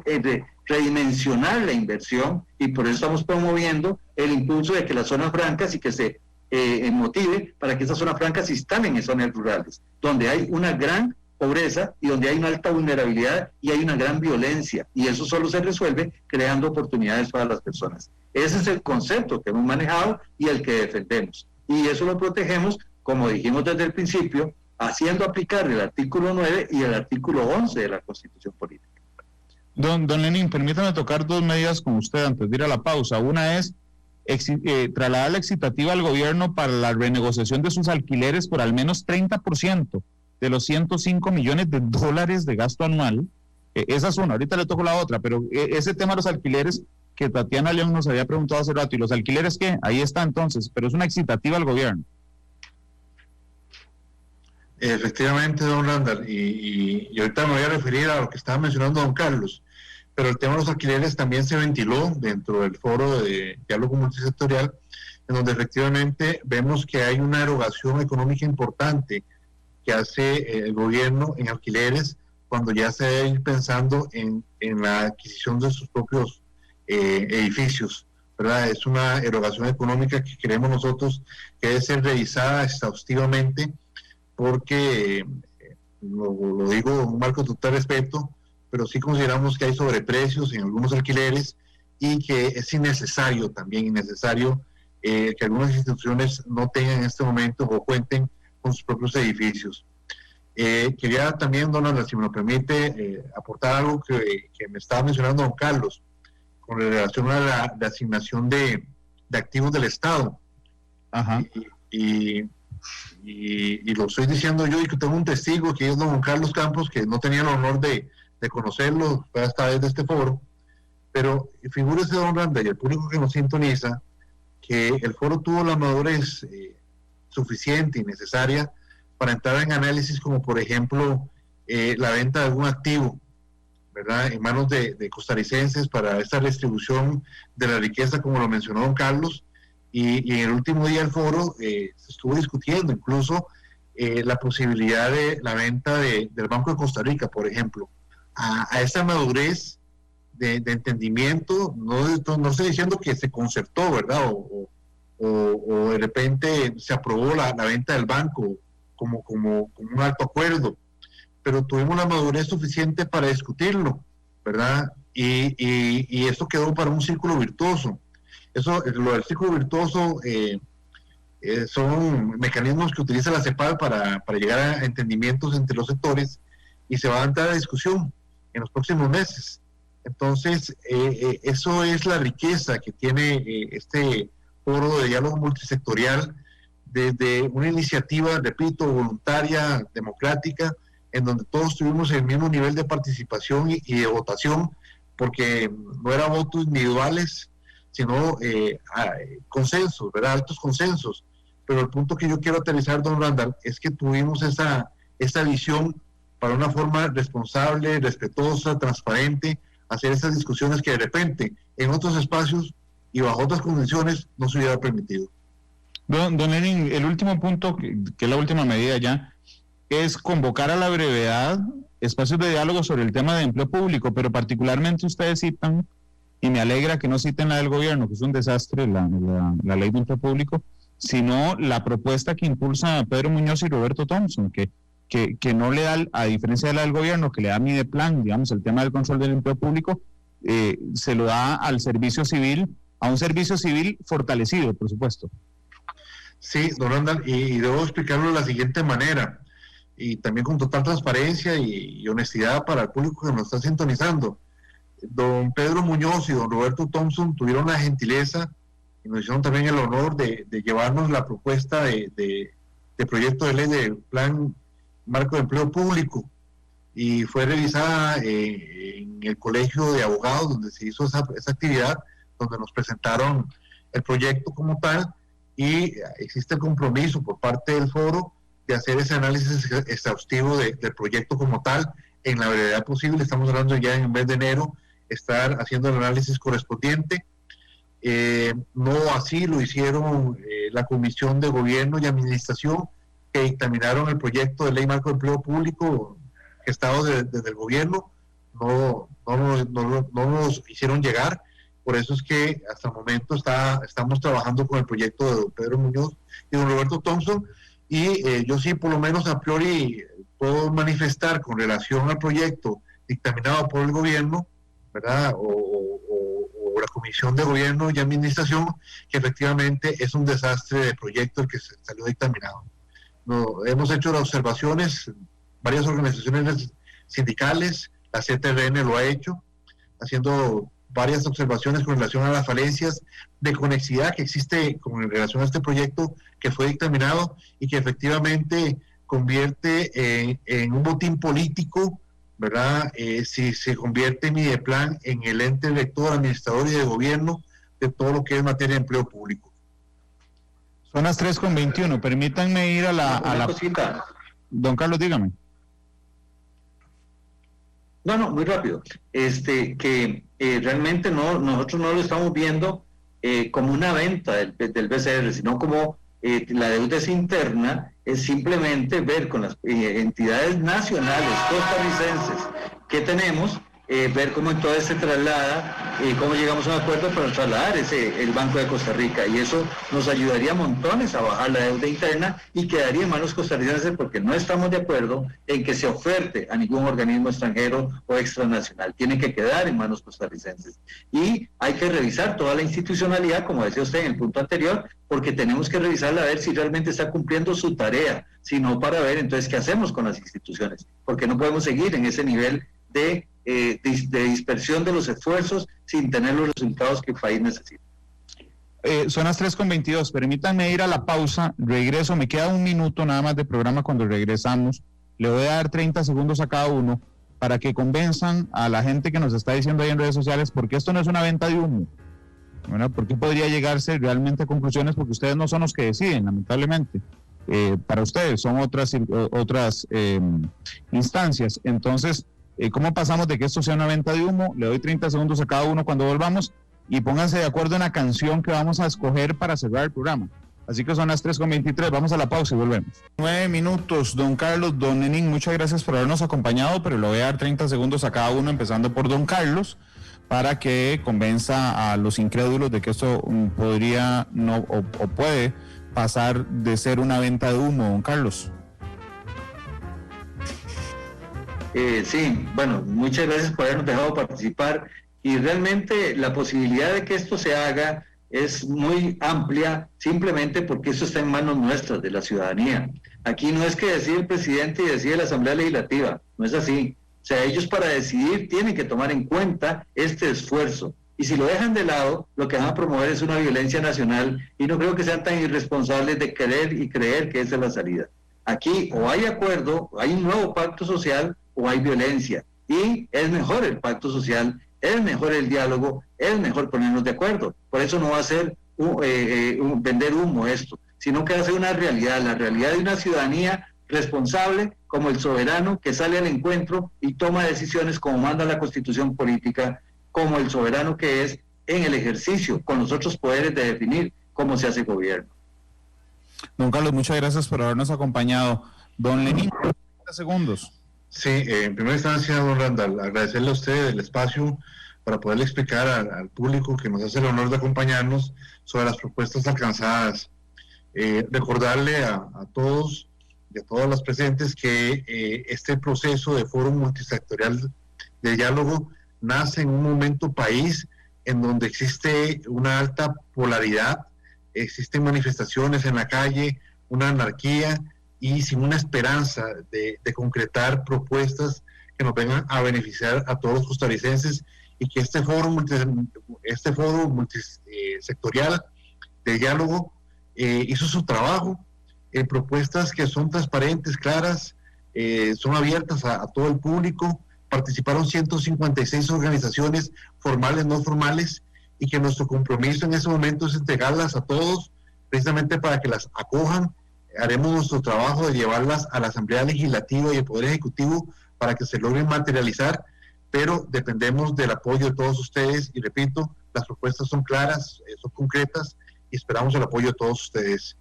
Speaker 4: redimensionar la inversión, y por eso estamos promoviendo el impulso de que las zonas francas y que se motive para que esas zonas francas se instalen en zonas rurales, donde hay una gran pobreza y donde hay una alta vulnerabilidad y hay una gran violencia, y eso solo se resuelve creando oportunidades para las personas. Ese es el concepto que hemos manejado y el que defendemos, y eso lo protegemos, como dijimos desde el principio, haciendo aplicar el artículo 9 y el artículo 11 de la Constitución Política.
Speaker 2: Don Lenín, permítame tocar dos medidas con usted antes de ir a la pausa. Una es trasladar la excitativa al gobierno para la renegociación de sus alquileres por al menos 30% de los 105 millones de dólares de gasto anual. Esa es una, ahorita le toco la otra, pero ese tema de los alquileres que Tatiana León nos había preguntado hace rato, ¿y los alquileres qué? Ahí está entonces, pero es una excitativa al gobierno.
Speaker 3: Efectivamente, don Randall, y ahorita me voy a referir a lo que estaba mencionando don Carlos, pero el tema de los alquileres también se ventiló dentro del foro de diálogo multisectorial, en donde efectivamente vemos que hay una erogación económica importante que hace el gobierno en alquileres cuando ya se debe ir pensando en la adquisición de sus propios edificios, ¿verdad? Es una erogación económica que creemos nosotros que debe ser revisada exhaustivamente, porque lo digo con un marco de total respeto, pero sí consideramos que hay sobreprecios en algunos alquileres y que es innecesario que algunas instituciones no tengan en este momento o cuenten con sus propios edificios. Quería también, don Ana, si me lo permite, aportar algo que me estaba mencionando don Carlos con relación a la asignación de activos del Estado.
Speaker 2: Ajá.
Speaker 3: Y lo estoy diciendo yo, y que tengo un testigo que es don Carlos Campos, que no tenía el honor de conocerlo, fue hasta desde este foro, pero figúrese, don Randa, y el público que nos sintoniza, que el foro tuvo la madurez suficiente y necesaria para entrar en análisis como, por ejemplo, la venta de algún activo, ¿verdad?, en manos de costarricenses para esta distribución de la riqueza, como lo mencionó don Carlos. Y en el último día del foro se estuvo discutiendo incluso la posibilidad de la venta del Banco de Costa Rica, por ejemplo, a esa madurez de entendimiento. No estoy diciendo que se concertó, ¿verdad? O de repente se aprobó la venta del banco como un alto acuerdo, pero tuvimos la madurez suficiente para discutirlo, ¿verdad? Y esto quedó para un círculo virtuoso. Lo del círculo virtuoso son mecanismos que utiliza la CEPAL para llegar a entendimientos entre los sectores, y se va a entrar a discusión en los próximos meses. Entonces, eso es la riqueza que tiene este foro de diálogo multisectorial, desde una iniciativa, repito, voluntaria, democrática, en donde todos tuvimos el mismo nivel de participación y de votación, porque no eran votos individuales, sino consensos, ¿verdad?, altos consensos. Pero el punto que yo quiero aterrizar, don Randall, es que tuvimos esa visión para una forma responsable, respetuosa, transparente, hacer esas discusiones que de repente en otros espacios y bajo otras condiciones no se hubiera permitido.
Speaker 2: Don Lenin, el último punto, que es la última medida ya, es convocar a la brevedad espacios de diálogo sobre el tema de empleo público, pero particularmente ustedes citan, y me alegra que no citen la del gobierno, que es un desastre la ley de empleo público, sino la propuesta que impulsa Pedro Muñoz y Roberto Thompson, que no le da, a diferencia de la del gobierno, que le da Mideplan, digamos, el tema del control del empleo público, se lo da al servicio civil, a un servicio civil fortalecido, por supuesto.
Speaker 3: Sí, don Randall, y debo explicarlo de la siguiente manera, y también con total transparencia y honestidad para el público que nos está sintonizando. Don Pedro Muñoz y don Roberto Thompson tuvieron la gentileza y nos hicieron también el honor de llevarnos la propuesta de proyecto de ley del Plan Marco de Empleo Público, y fue revisada en el Colegio de Abogados, donde se hizo esa actividad, donde nos presentaron el proyecto como tal, y existe el compromiso por parte del foro de hacer ese análisis exhaustivo del proyecto como tal en la brevedad posible. Estamos hablando ya en el mes de enero, estar haciendo el análisis correspondiente. No así lo hicieron la Comisión de Gobierno y Administración, que dictaminaron el proyecto de ley marco de empleo público gestado desde el gobierno. No nos hicieron llegar. Por eso es que hasta el momento estamos trabajando con el proyecto de don Pedro Muñoz y don Roberto Thompson, y yo sí, por lo menos a priori, puedo manifestar con relación al proyecto dictaminado por el gobierno, ¿verdad?, o la Comisión de Gobierno y Administración, que efectivamente es un desastre de proyecto el que salió dictaminado. Hemos hecho las observaciones, varias organizaciones sindicales, la CTRN lo ha hecho, haciendo varias observaciones con relación a las falencias de conexidad que existe con relación a este proyecto que fue dictaminado y que efectivamente convierte en un botín político, ¿verdad? Si se convierte en Mideplan en el ente rector, administrador y de gobierno de todo lo que es materia de empleo público.
Speaker 2: Son las 3:21, permítanme ir a la
Speaker 4: cosita.
Speaker 2: Don Carlos, dígame.
Speaker 4: No, muy rápido. Realmente nosotros no lo estamos viendo como una venta del BCR, sino como la deuda es interna, es simplemente ver con las entidades nacionales costarricenses que tenemos, ver cómo entonces se traslada, cómo llegamos a un acuerdo para trasladar el Banco de Costa Rica, y eso nos ayudaría montones a bajar la deuda interna y quedaría en manos costarricenses, porque no estamos de acuerdo en que se oferte a ningún organismo extranjero o extranacional, tiene que quedar en manos costarricenses, y hay que revisar toda la institucionalidad, como decía usted en el punto anterior, porque tenemos que revisarla a ver si realmente está cumpliendo su tarea, sino para ver entonces qué hacemos con las instituciones, porque no podemos seguir en ese nivel de dispersión de los esfuerzos sin tener los resultados que el país necesita.
Speaker 2: Son las 3:22, permítanme ir a la pausa, regreso, me queda un minuto nada más de programa cuando regresamos, le voy a dar 30 segundos a cada uno para que convenzan a la gente que nos está diciendo ahí en redes sociales, porque esto no es una venta de humo, ¿verdad? Porque podría llegarse realmente a conclusiones, porque ustedes no son los que deciden, lamentablemente. Para ustedes son otras instancias. Entonces, ¿cómo pasamos de que esto sea una venta de humo? Le doy 30 segundos a cada uno cuando volvamos y pónganse de acuerdo en la canción que vamos a escoger para cerrar el programa. Así que son las 3:23, vamos a la pausa y volvemos. 9 minutos, don Carlos, don Lenin, muchas gracias por habernos acompañado, pero le voy a dar 30 segundos a cada uno, empezando por don Carlos, para que convenza a los incrédulos de que esto podría o puede pasar de ser una venta de humo, don Carlos.
Speaker 4: Sí, bueno, muchas gracias por habernos dejado participar, y realmente la posibilidad de que esto se haga es muy amplia, simplemente porque eso está en manos nuestras, de la ciudadanía. Aquí no es que decide el presidente y decide la Asamblea Legislativa, no es así. O sea, ellos para decidir tienen que tomar en cuenta este esfuerzo, y si lo dejan de lado, lo que van a promover es una violencia nacional, y no creo que sean tan irresponsables de querer y creer que esa es la salida. Aquí o hay acuerdo, o hay un nuevo pacto social, o hay violencia, y es mejor el pacto social, es mejor el diálogo, es mejor ponernos de acuerdo. Por eso no va a ser vender humo esto, sino que va a ser una realidad, la realidad de una ciudadanía responsable, como el soberano que sale al encuentro y toma decisiones como manda la Constitución política, como el soberano que es en el ejercicio, con los otros poderes de definir cómo se hace gobierno.
Speaker 2: Don Carlos, muchas gracias por habernos acompañado. Don Lenín, 30 segundos.
Speaker 3: Sí, en primera instancia, don Randall, agradecerle a usted el espacio para poderle explicar al público que nos hace el honor de acompañarnos sobre las propuestas alcanzadas. Recordarle a todos y a todas las presentes que este proceso de foro multisectorial de diálogo nace en un momento país en donde existe una alta polaridad, existen manifestaciones en la calle, una anarquía y sin una esperanza de concretar propuestas que nos vengan a beneficiar a todos los costarricenses, y que este foro multisectorial de diálogo hizo su trabajo en propuestas que son transparentes, claras, son abiertas a todo el público. Participaron 156 organizaciones formales, no formales, y que nuestro compromiso en ese momento es entregarlas a todos, precisamente para que las acojan. Haremos nuestro trabajo de llevarlas a la Asamblea Legislativa y al Poder Ejecutivo para que se logren materializar, pero dependemos del apoyo de todos ustedes, y repito, las propuestas son claras, son concretas, y esperamos el apoyo de todos ustedes.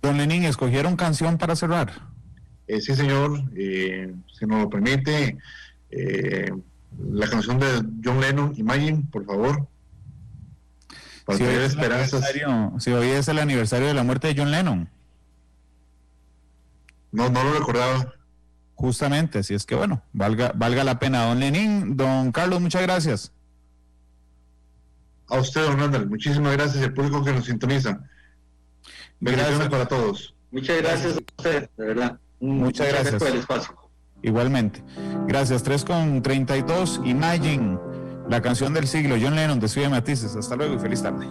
Speaker 2: Don Lenín, ¿escogieron canción para cerrar?
Speaker 3: Sí, señor, si nos lo permite, la canción de John Lennon, Imagine, por favor, para tener esperanzas.
Speaker 2: Si hoy es el aniversario de la muerte de John Lennon.
Speaker 3: No lo recordaba.
Speaker 2: Justamente, así es que bueno, valga la pena. Don Lenín, don Carlos, muchas gracias.
Speaker 3: A usted, don Randall, muchísimas gracias, al público que nos sintoniza. Bendiciones para todos.
Speaker 4: Muchas gracias a usted, de verdad.
Speaker 2: Muchas gracias
Speaker 4: por el espacio.
Speaker 2: Igualmente. Gracias. 3:32, Imagine, la canción del siglo. John Lennon, de Ciudad de Matices. Hasta luego y feliz tarde.